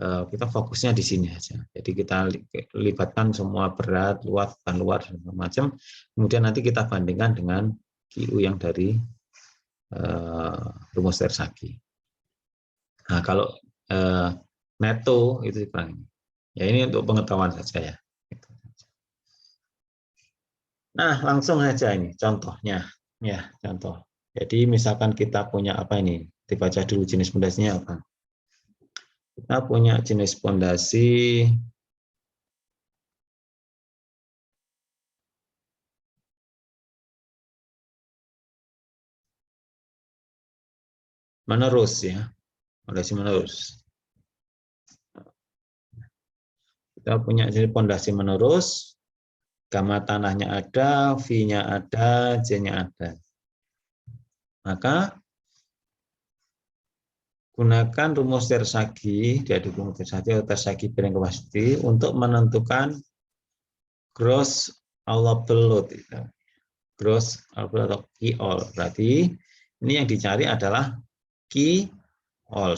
kita fokusnya di sini aja. Jadi kita libatkan semua berat, luas, bukan luar, dan macam. Kemudian nanti kita bandingkan dengan QU yang dari rumus Tersagi. Nah, kalau neto itu dikurangi. Ya ini untuk pengetahuan saja ya. Nah, langsung aja ini contohnya. Ya, contoh. Jadi misalkan kita punya apa ini? Dibaca dulu jenis fondasinya apa. Kita punya jenis fondasi menerus ya. Fondasi menerus. Kita punya jenis fondasi menerus, gamma tanahnya ada, V-nya ada, J-nya ada. Maka gunakan rumus Tersagi, daya dukung Tersagi atau Tersagi bearing capacity untuk menentukan gross allowable load. Gross allowable atau key all. Berarti ini yang dicari adalah key all.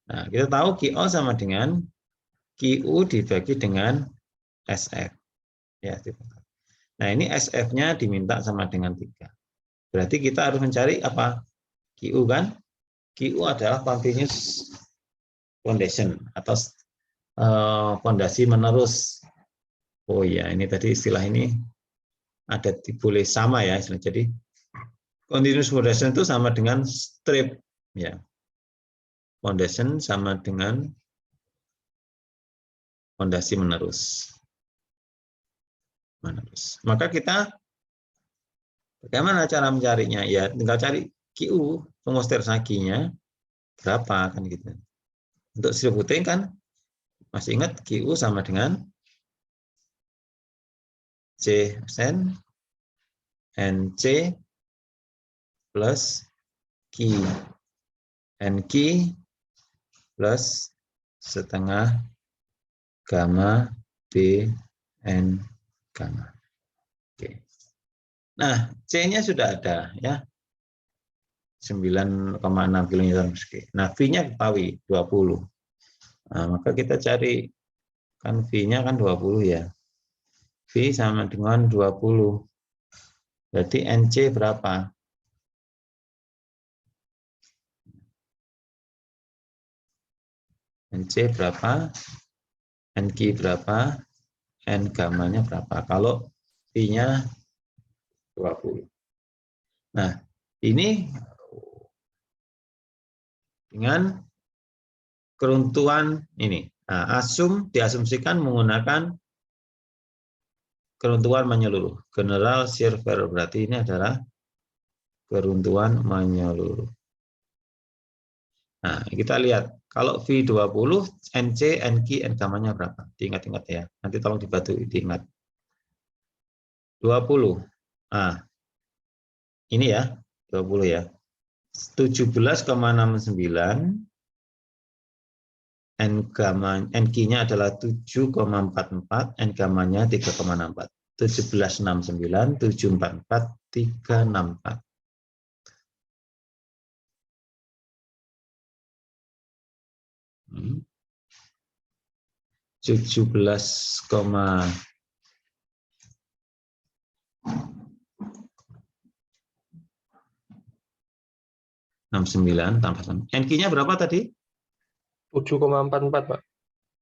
Nah, kita tahu key all sama dengan QU dibagi dengan SF. Ya, nah ini SF-nya diminta sama dengan 3. Berarti kita harus mencari apa? QU kan? QU adalah continuous foundation atau fondasi menerus. Oh iya, ini tadi istilah ini ada boleh sama ya. Jadi continuous foundation itu sama dengan strip ya. Foundation sama dengan fondasi menerus. Maka kita bagaimana cara mencarinya? Ya tinggal cari QU, rumus Tersagi-nya berapa kan gitu. Untuk strip footing kan masih ingat QU sama dengan C sen NC plus Q. NQ plus setengah gamma B N gamma. Oke. Nah, C-nya sudah ada ya. 9,6 kN persegi. Nah, V-nya ketahui 20. Nah, maka kita cari kan V-nya kan 20 ya. V sama dengan 20. Berarti NC berapa? NC berapa? NQ berapa? N gamanya berapa? Kalau V-nya 20. Nah, ini dengan keruntuhan ini. Nah, diasumsikan menggunakan keruntuhan menyeluruh. General shear failure, berarti ini adalah keruntuhan menyeluruh. Nah, kita lihat kalau V20, NC, NQ, N gamanya berapa? Diingat-ingat ya. Nanti tolong dibantu diingat. 20. Nah, ini ya, 20 ya. 17,69. NQ-nya adalah 7,44, N gamanya 3,64. 1769, 744, 364. Hmm. 17,69 tambah. NQ-nya berapa tadi? 7,44, Pak.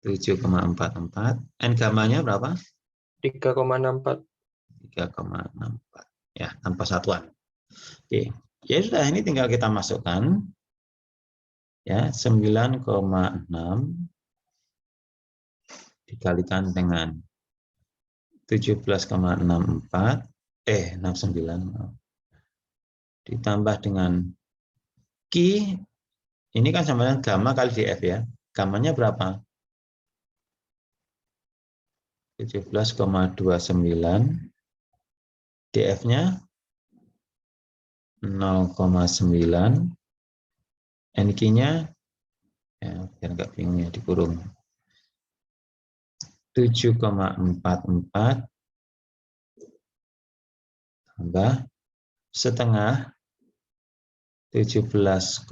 7,44. N gamanya berapa? 3,64. 3,64. Ya, tanpa satuan. Oke. Ya sudah, ini tinggal kita masukkan. Ya, 9,6 dikalikan dengan 17,64 69 ditambah dengan Q, ini kan sama dengan gamma kali df ya. Gammanya berapa? 17,29, df-nya 0,9, NQ-nya ya biar nggak bingung ya dikurung 7,44 tambah setengah 17,29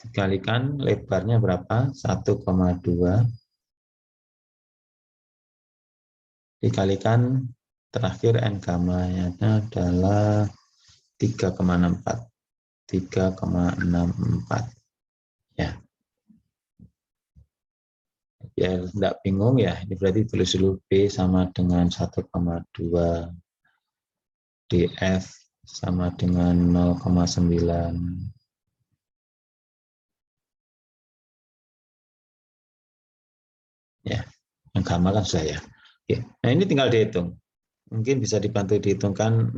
dikalikan lebarnya berapa? 1,2 dikalikan terakhir N gamma-nya adalah 3,64. 3,64 ya. Ya enggak bingung ya, ini berarti tulis dulu B sama dengan 1,2 df sama dengan 0,9 ya. Yang gamma kan sudah ya. Oke. Nah, ini tinggal dihitung. Mungkin bisa dibantu dihitungkan,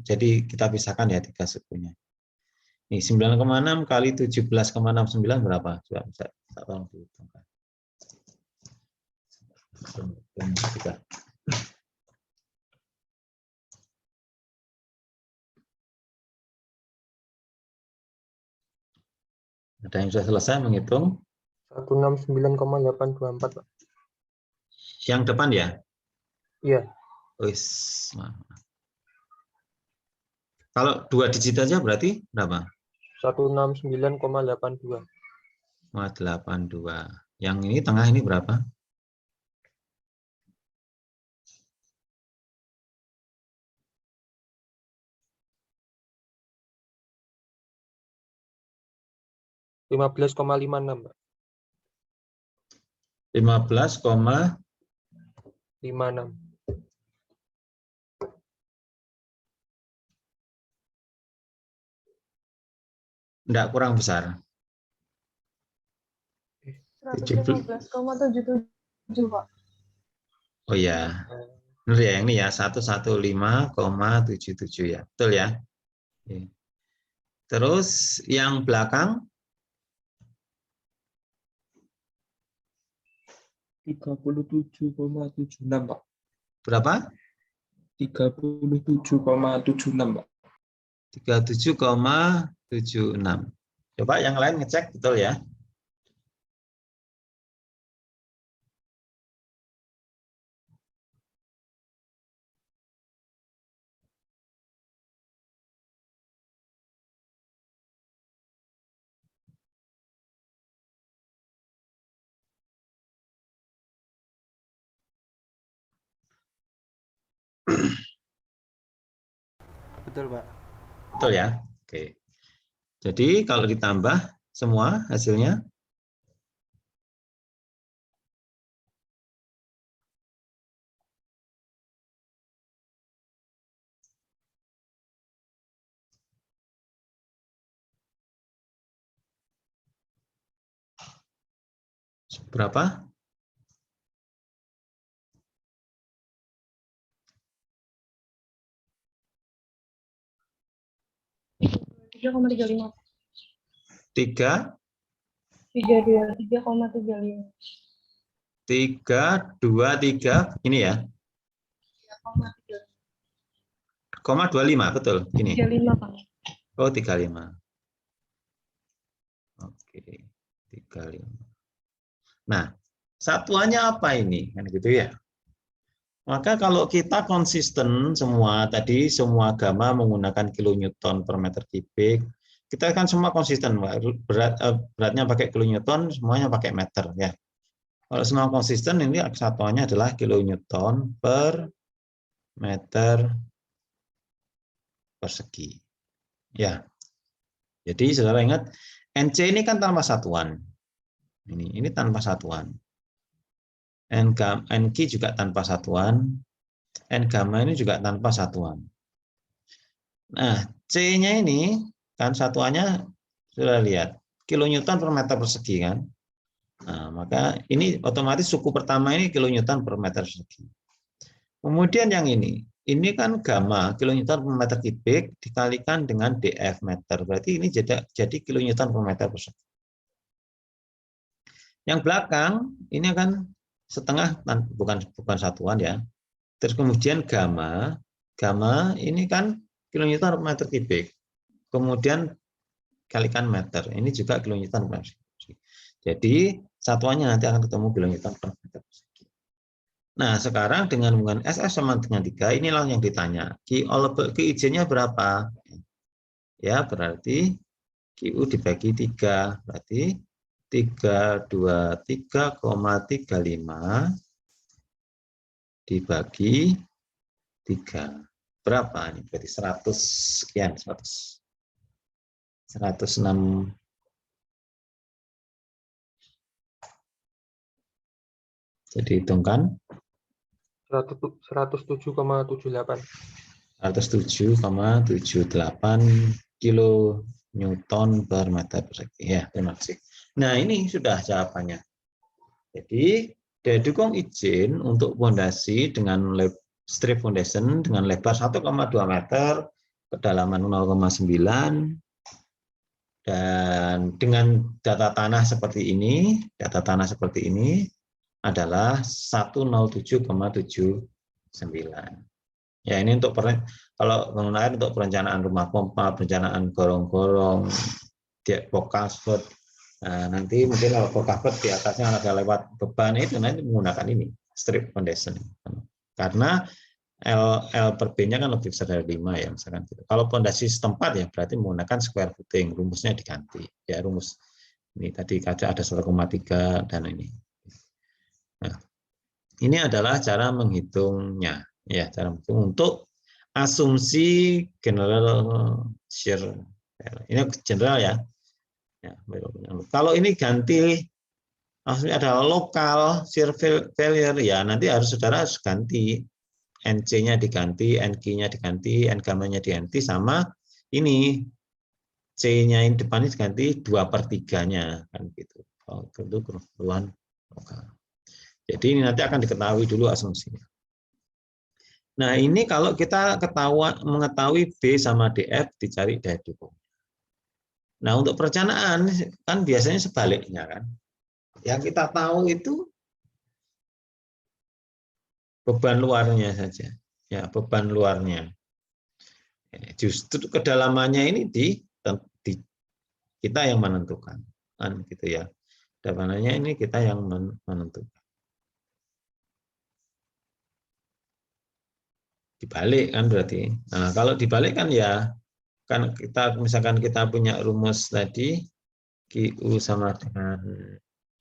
jadi kita pisahkan ya tiga sukunya. Ini 9,6 kali 17,69 berapa? Coba bisa tolong dihitungkan. Ada yang sudah selesai menghitung? 169,824, Pak. Yang depan ya? Iya. Wis. Kalau 2 digit aja berarti berapa? 169,82. 82. Yang ini tengah ini berapa? $15,56, Pak. 15,56. 56. Enggak, kurang besar. 115,77, Pak. Oh ya, benar ya, ini ya 115,77 ya, betul ya. Oke. Terus yang belakang 37,76, Pak. berapa? 37,76, Pak. 37,76. Coba yang lain ngecek betul ya. Betul, Pak. Betul ya. Oke. Jadi kalau ditambah semua hasilnya berapa? 3,35. 3, 3,35. 3, 2, 3, ini ya. 0,25, betul. Ini. 35, Pak. Oh, 35. Oke, 35. Nah, satuannya apa ini? Kan gitu ya. Maka kalau kita konsisten semua, tadi semua gamma menggunakan kilonewton per meter kubik, kita kan semua konsisten, beratnya pakai kilonewton, semuanya pakai meter ya. Kalau semua konsisten, ini satuannya adalah kilonewton per meter persegi. Ya. Jadi saudara ingat, NC ini kan tanpa satuan. Ini tanpa satuan. NQ juga tanpa satuan. N gamma ini juga tanpa satuan. Nah, C-nya ini kan satuannya sudah lihat, kilonewton per meter persegi kan. Nah, maka ini otomatis suku pertama ini kilonewton per meter persegi. Kemudian yang ini kan gamma kilonewton per meter kubik dikalikan dengan df meter. Berarti ini jadi kilonewton per meter persegi. Yang belakang ini akan setengah, bukan satuan ya. Terus kemudian gamma ini kan kilonewton per meter kubik. Kemudian kalikan meter. Ini juga kilonewton per meter persegi. Jadi satuannya nanti akan ketemu kilonewton per meter persegi. Nah, sekarang dengan hubungan SF sama dengan 3, inilah yang ditanya. QI-nya berapa? Ya, berarti QU dibagi 3. Berarti 323,35 dibagi 3. Berapa ini? Berarti 100 sekian, 106. Jadi hitungkan 107,78. 107,78 kilo Newton per meter persegi. Ya, terima kasih. Nah, ini sudah jawabannya. Jadi, didukung izin untuk fondasi dengan strip foundation dengan lebar 1,2 meter, kedalaman 0,9, dan dengan data tanah seperti ini adalah 107,79. Ya, ini untuk kalau bangun air untuk perencanaan rumah pompa, perencanaan gorong-gorong, box culvert. Nah, nanti mungkin kalau box culvert di atasnya ada lewat beban itu nanti menggunakan ini strip foundation. Karena L per B-nya kan lebih besar dari 5 ya misalkan gitu. Kalau fondasi setempat ya berarti menggunakan square footing, rumusnya diganti. Ya rumus Ini tadi kaca ada 1,3 dan ini. Nah, ini adalah cara menghitungnya, ya, cara menghitung untuk asumsi general shear. Ini general ya. Ya, kalau ini ganti, maksudnya adalah lokal shear failure, ya nanti saudara harus ganti NC-nya diganti, NQ-nya diganti, N-gamma-nya diganti, sama ini C-nya ini depan ini diganti 2/3-nya kan gitu. Kalau itu kerusuhan lokal. Jadi ini nanti akan diketahui dulu asumsinya. Nah, ini kalau kita mengetahui B sama DF dicari daya dukung. Nah, untuk perencanaan kan biasanya sebaliknya kan. Yang kita tahu itu beban luarnya saja. Ya, beban luarnya. Justru kedalamannya ini di kita yang menentukan, kan gitu ya. Kedalamannya ini kita yang menentukan. Dibalik kan berarti. Nah, kalau dibalik kan ya kan kita misalkan kita punya rumus tadi QU sama dengan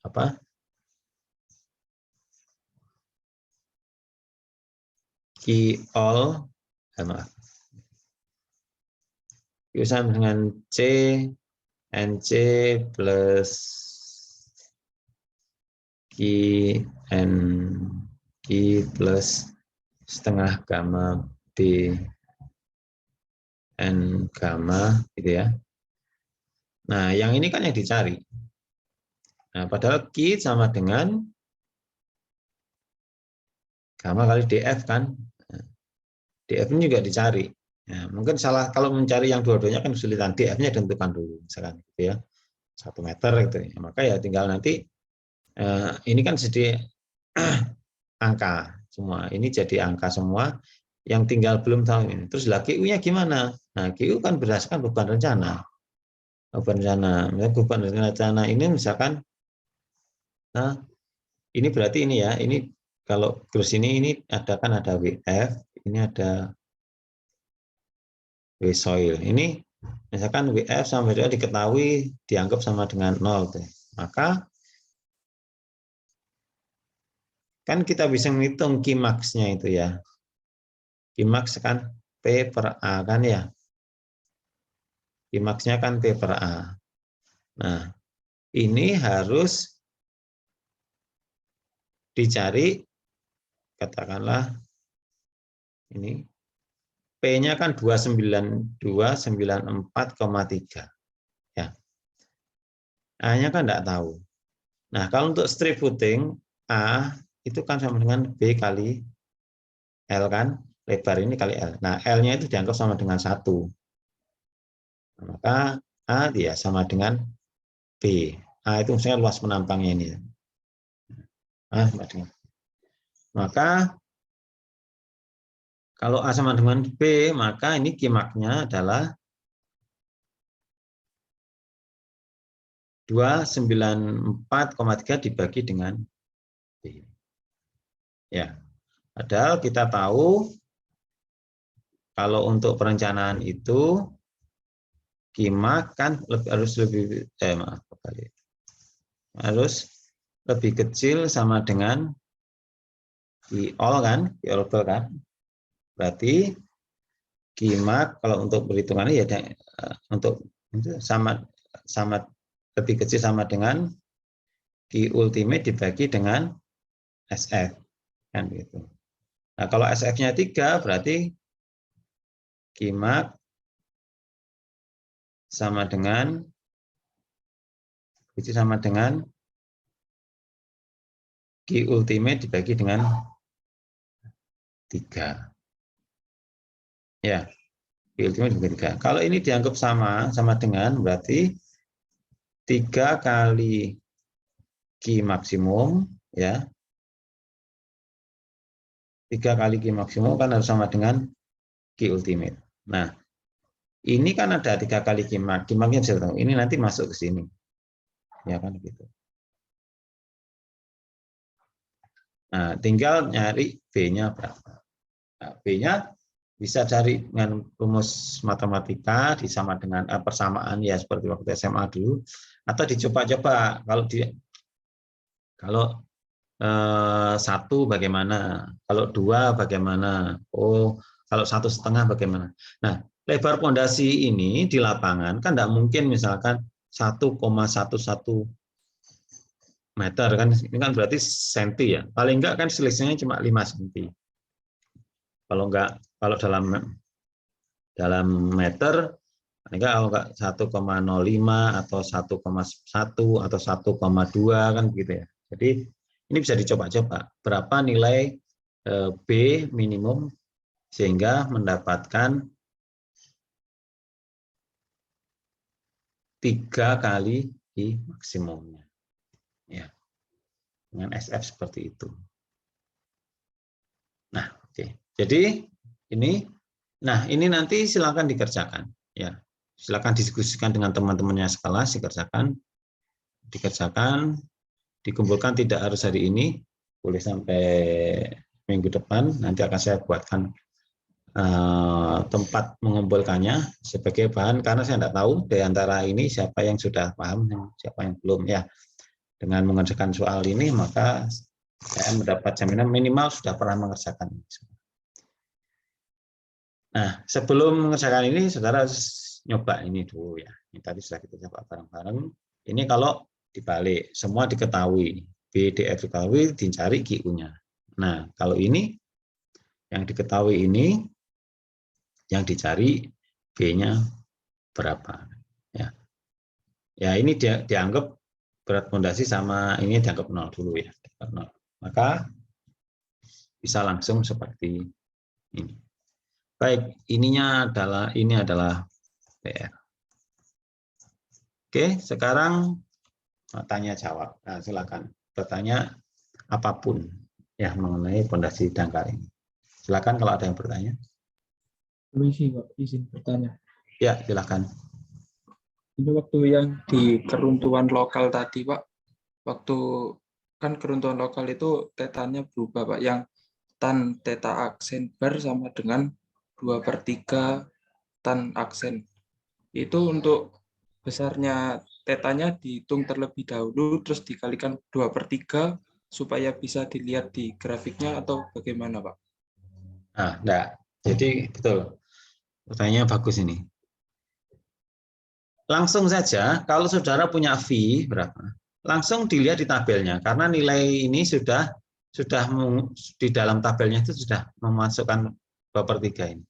apa? Q all Q sama dengan C NC plus Q N Q plus setengah gamma B N gamma gitu ya. Nah, yang ini kan yang dicari. Nah, padahal Q sama dengan gamma kali DF kan. Nah, DF ini juga dicari. Nah, mungkin salah kalau mencari yang dua-duanya kan kesulitan. DF-nya ditentukan dulu misalkan gitu ya. 1 meter gitu ya. Maka ya tinggal nanti ini kan jadi angka semua. Ini jadi angka semua. Yang tinggal belum tahu ini. Terus lah QU-nya gimana? Nah, QU kan berdasarkan beban rencana. Beban rencana. Beban rencana ini misalkan, nah ini berarti ini ya, ini kalau terus ini ada kan ada WF, ini ada W soil. Ini misalkan WF sama WF diketahui dianggap sama dengan 0. Maka kan kita bisa menghitung Qmax-nya itu ya. Qmax kan P per A kan ya. Qmax-nya kan P per A. Nah, ini harus dicari, katakanlah ini P-nya kan 294,3. Ya. A-nya kan enggak tahu. Nah, kalau untuk strip footing, A itu kan sama dengan B kali L kan, lebar ini kali L. Nah, L-nya itu dianggap sama dengan 1. Maka A dia sama dengan B. A itu misalnya luas penampangnya ini. Maka kalau A sama dengan B, maka ini Qmax-nya adalah 294,3 dibagi dengan B. Ya. Padahal kita tahu kalau untuk perencanaan itu Qmax kan harus lebih kecil sama dengan Q-all kan, Q-all kan. Berarti Qmax kalau untuk perhitungannya ya untuk sama lebih kecil sama dengan Q ultimate dibagi dengan SF kan gitu. Nah, kalau SF-nya 3 berarti Qmax sama dengan Q ultimate dibagi dengan 3. Ya, Q ultimate dibagi 3. Kalau ini dianggap sama dengan berarti 3 kali Q maksimum ya. 3 kali Q maksimum kan harus sama dengan Q ultimate. Nah, ini kan ada 3 kali Qmax. Qmax-nya bisa tahu. Ini nanti masuk ke sini. Ya kan gitu. Nah, tinggal nyari B-nya berapa. Nah, B-nya bisa cari dengan rumus matematika disama dengan persamaan ya seperti waktu SMA dulu. Atau dicoba-coba kalau 1 bagaimana, kalau 2 bagaimana, kalau 1,5 bagaimana. Nah, lebar pondasi ini di lapangan kan tidak mungkin misalkan 1,11 meter kan, ini kan berarti senti ya. Paling enggak kan selisihnya cuma 5 senti. Kalau dalam meter, enggak 1,05 atau 1,1 atau 1,2 kan begitu ya. Jadi ini bisa dicoba-coba berapa nilai B minimum sehingga mendapatkan 3 kali I maksimumnya. Ya. Dengan SF seperti itu. Nah, oke. Jadi ini nanti silakan dikerjakan ya. Silakan diskusikan dengan teman-temannya sekelas, dikerjakan, dikumpulkan, tidak harus hari ini, boleh sampai minggu depan, nanti akan saya buatkan tempat mengumpulkannya sebagai bahan, karena saya tidak tahu di antara ini siapa yang sudah paham, siapa yang belum ya. Dengan mengerjakan soal ini, maka saya mendapat jaminan minimal sudah pernah mengerjakan ini. Nah, sebelum mengerjakan ini, saudara harus nyoba ini dulu ya. Ini tadi sudah kita coba bareng-bareng. Ini kalau dibalik, semua diketahui. B, D, F diketahui, dicari QU-nya. Nah, kalau ini, yang diketahui ini, yang dicari B-nya berapa. Ya, ini dianggap berat pondasi sama ini dianggap 0 dulu ya. 0. Maka bisa langsung seperti ini. Baik, ini adalah PR. Oke, sekarang tanya jawab. Nah, silakan bertanya apapun ya mengenai pondasi dangkal ini. Silakan kalau ada yang bertanya. Permisi, Pak, izin bertanya. Ya, silakan. Ini waktu yang di keruntuhan lokal tadi, Pak. Waktu kan keruntuhan lokal itu tetanya berubah, Pak. Yang tan teta aksen bar sama dengan 2/3 tan aksen. Itu untuk besarnya tetanya dihitung terlebih dahulu, terus dikalikan 2/3 supaya bisa dilihat di grafiknya, atau bagaimana, Pak? Nah, enggak. Jadi betul. Pertanyaannya bagus ini. Langsung saja, kalau saudara punya V berapa, langsung dilihat di tabelnya, karena nilai ini sudah di dalam tabelnya itu sudah memasukkan 2/3 ini.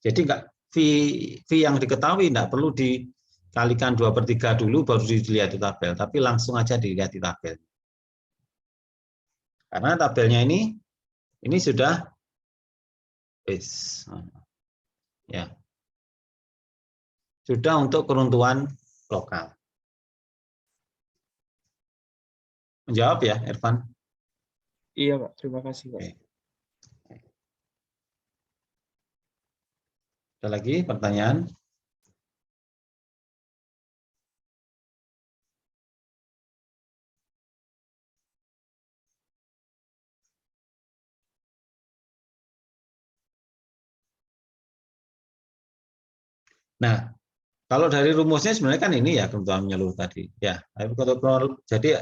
Jadi enggak V yang diketahui tidak perlu dikalikan 2/3 dulu baru dilihat di tabel, tapi langsung aja dilihat di tabel. Karena tabelnya ini sudah ya. Sudah untuk keruntuhan lokal. Menjawab ya, Irfan? Iya, Pak. Terima kasih, Pak. Ada lagi pertanyaan? Nah, kalau dari rumusnya sebenarnya kan ini ya keruntuhan menyeluruh tadi. Ya, jadi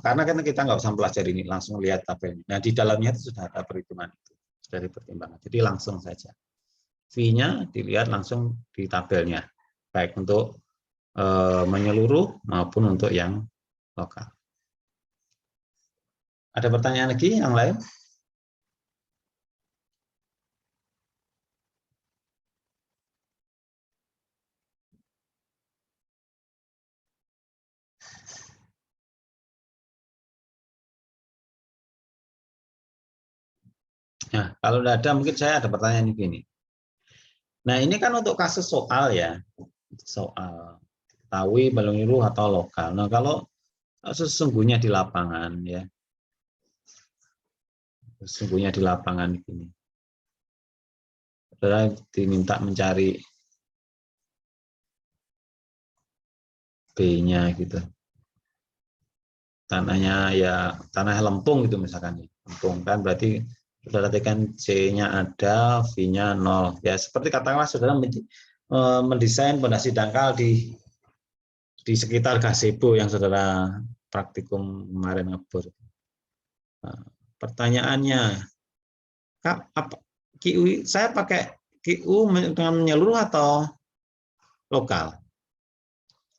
karena kan kita nggak usah pelajari ini, langsung lihat tabelnya. Nah, di dalamnya itu sudah ada perhitungan itu dari pertimbangan. Jadi langsung saja. V-nya dilihat langsung di tabelnya, baik untuk menyeluruh maupun untuk yang lokal. Ada pertanyaan lagi yang lain? Nah, kalau tidak ada, mungkin saya ada pertanyaan begini. Nah, ini kan untuk kasus soal ya, soal ketahui menyeluruh atau lokal. Nah, kalau sesungguhnya di lapangan ya, sesungguhnya di lapangan ini, saudara diminta mencari B-nya gitu. Tanahnya ya tanah lempung gitu misalkan, lempung kan berarti saudara tekan C-nya ada, V-nya 0. Ya seperti katakanlah saudara mendesain pondasi dangkal di di sekitar gazebo yang saudara praktikum kemarin ngebor. Nah, pertanyaannya, QU saya pakai QU dengan menyeluruh atau lokal?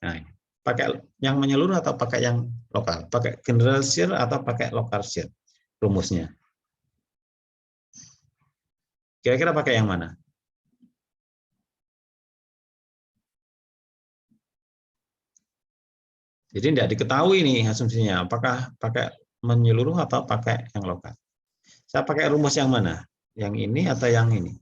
Nah, pakai yang menyeluruh atau pakai yang lokal? Pakai general share atau pakai local share? Rumusnya. Kira-kira pakai yang mana? Jadi tidak diketahui nih asumsinya, apakah pakai menyeluruh atau pakai yang lokal. Saya pakai rumus yang mana? Yang ini atau yang ini?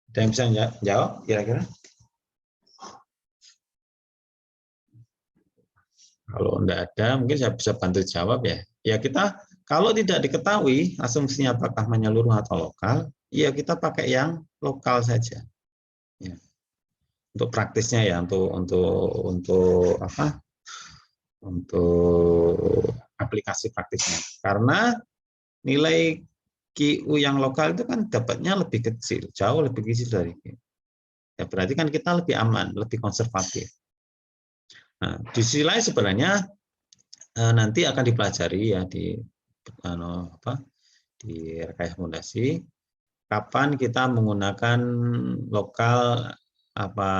Ada yang bisa jawab kira-kira? Kalau tidak ada, mungkin saya bisa bantu jawab ya. Ya kita, kalau tidak diketahui asumsinya apakah menyeluruh atau lokal, ya kita pakai yang lokal saja. Ya. Untuk praktisnya ya, untuk apa? Untuk aplikasi praktisnya. Karena nilai QU yang lokal itu kan dapatnya lebih kecil, jauh lebih kecil dari QU. Ya berarti kan kita lebih aman, lebih konservatif. Nah, di sisi lain sebenarnya nanti akan dipelajari ya di rekayasa fondasi kapan kita menggunakan lokal apa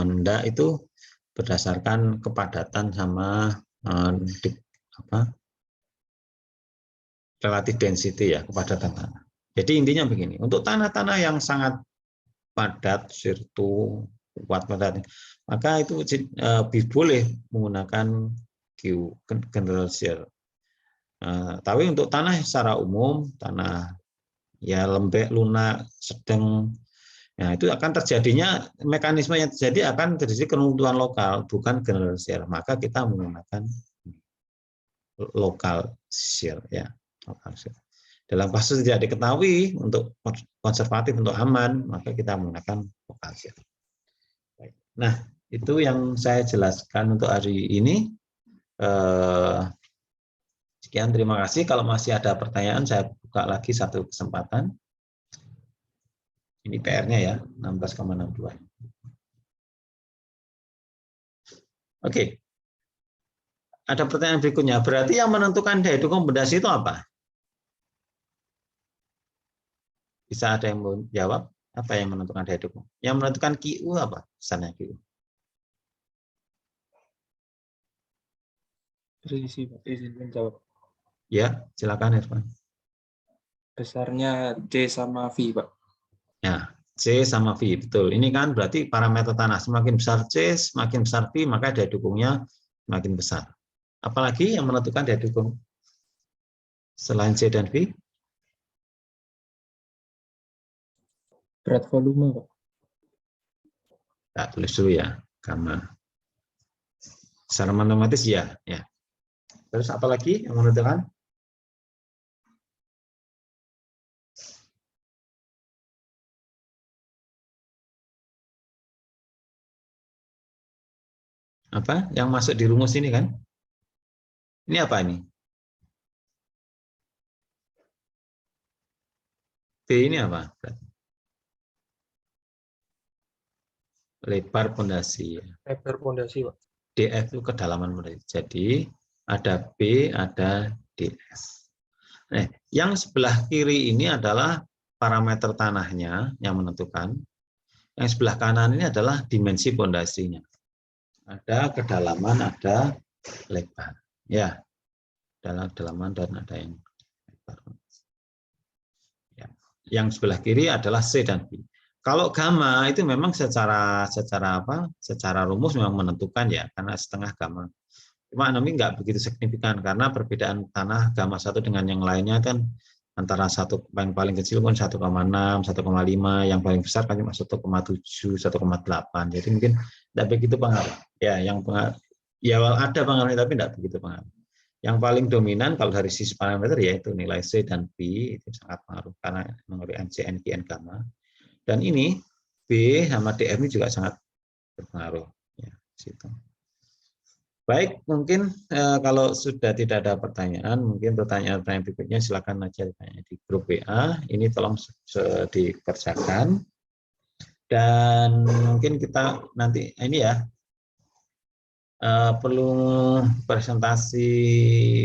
ndak itu berdasarkan kepadatan sama relatif density ya, kepadatan tanah. Jadi intinya begini, untuk tanah-tanah yang sangat padat, sirtu, kuat padat, maka itu boleh menggunakan general share. Tapi untuk tanah secara umum, tanah ya lembek, lunak, sedang, ya itu akan terjadinya mekanisme yang terjadi akan terjadi keruntuhan lokal, bukan general share. Maka kita menggunakan local share ya. Dalam kasus tidak diketahui untuk konservatif, untuk aman, maka kita menggunakan local share. Nah, itu yang saya jelaskan untuk hari ini. Sekian, terima kasih. Kalau masih ada pertanyaan, saya buka lagi satu kesempatan. Ini PR-nya ya, 16,62. Oke. Ada pertanyaan berikutnya. Berarti yang menentukan daya dukung pondasi itu apa? Bisa ada yang mau jawab? Apa yang menentukan daya dukung? Yang menentukan QU apa? Besarnya QU. Izin menjawab. Ya, silakan Irfan. Besarnya C sama V, Pak. Ya, C sama V, betul. Ini kan berarti parameter tanah. Semakin besar C, semakin besar V, maka daya dukungnya semakin besar. Apalagi yang menentukan daya dukung selain C dan V? Berat volume, Pak. Nah, tulis dulu ya, karena secara matematis ya. Terus apalagi yang menentukan? Apa yang masuk di rumus ini kan? Ini apa ini? B ini apa? Lebar pondasi. Lebar pondasi, Pak. DF itu kedalaman pondasi. Jadi ada B, ada DS. Nah, yang sebelah kiri ini adalah parameter tanahnya yang menentukan. Yang sebelah kanan ini adalah dimensi pondasinya. Ada kedalaman, ada lebar. Ya, dalam kedalaman dan ada yang lebar. Ya. Yang sebelah kiri adalah C dan B. Kalau gamma itu memang secara rumus memang menentukan ya, karena setengah gamma. Cuma ini nggak begitu signifikan karena perbedaan tanah gamma satu dengan yang lainnya kan antara satu yang paling kecil kan 1,6, 1,5, yang paling besar kan cuma 1,7, 1,8. Jadi mungkin tidak begitu pengaruh. Ya, yang pengaruh, ya ada pengaruhnya tapi tidak begitu pengaruh. Yang paling dominan kalau dari sisi parameter yaitu nilai C dan B itu sangat pengaruh karena mengenai NC, NQ, N gamma. Dan ini B sama DF ini juga sangat berpengaruh ya, situ. Baik, mungkin kalau sudah tidak ada pertanyaan, mungkin pertanyaan-pertanyaan berikutnya silakan aja tanya di grup WA. Ini tolong dikerjakan. Dan mungkin kita nanti ini ya perlu presentasi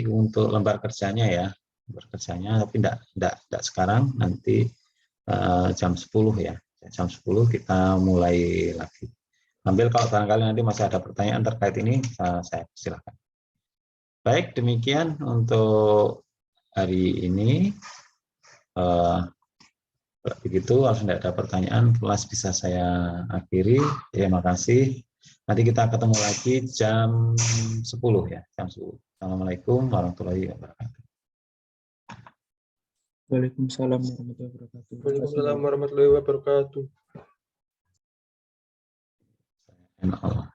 untuk lembar kerjanya ya, lembar kerjanya, tapi enggak sekarang, nanti jam 10 ya, jam 10 kita mulai lagi. Ambil kalau barangkali nanti masih ada pertanyaan terkait ini, saya silakan. Baik, demikian untuk hari ini. Begitu, kalau tidak ada pertanyaan, kelas bisa saya akhiri. Terima kasih. Nanti kita ketemu lagi jam 10 ya, jam 10. Assalamualaikum warahmatullahi wabarakatuh. Waalaikumsalam warahmatullahi wabarakatuh. Waalaikumsalam warahmatullahi wabarakatuh. Allah.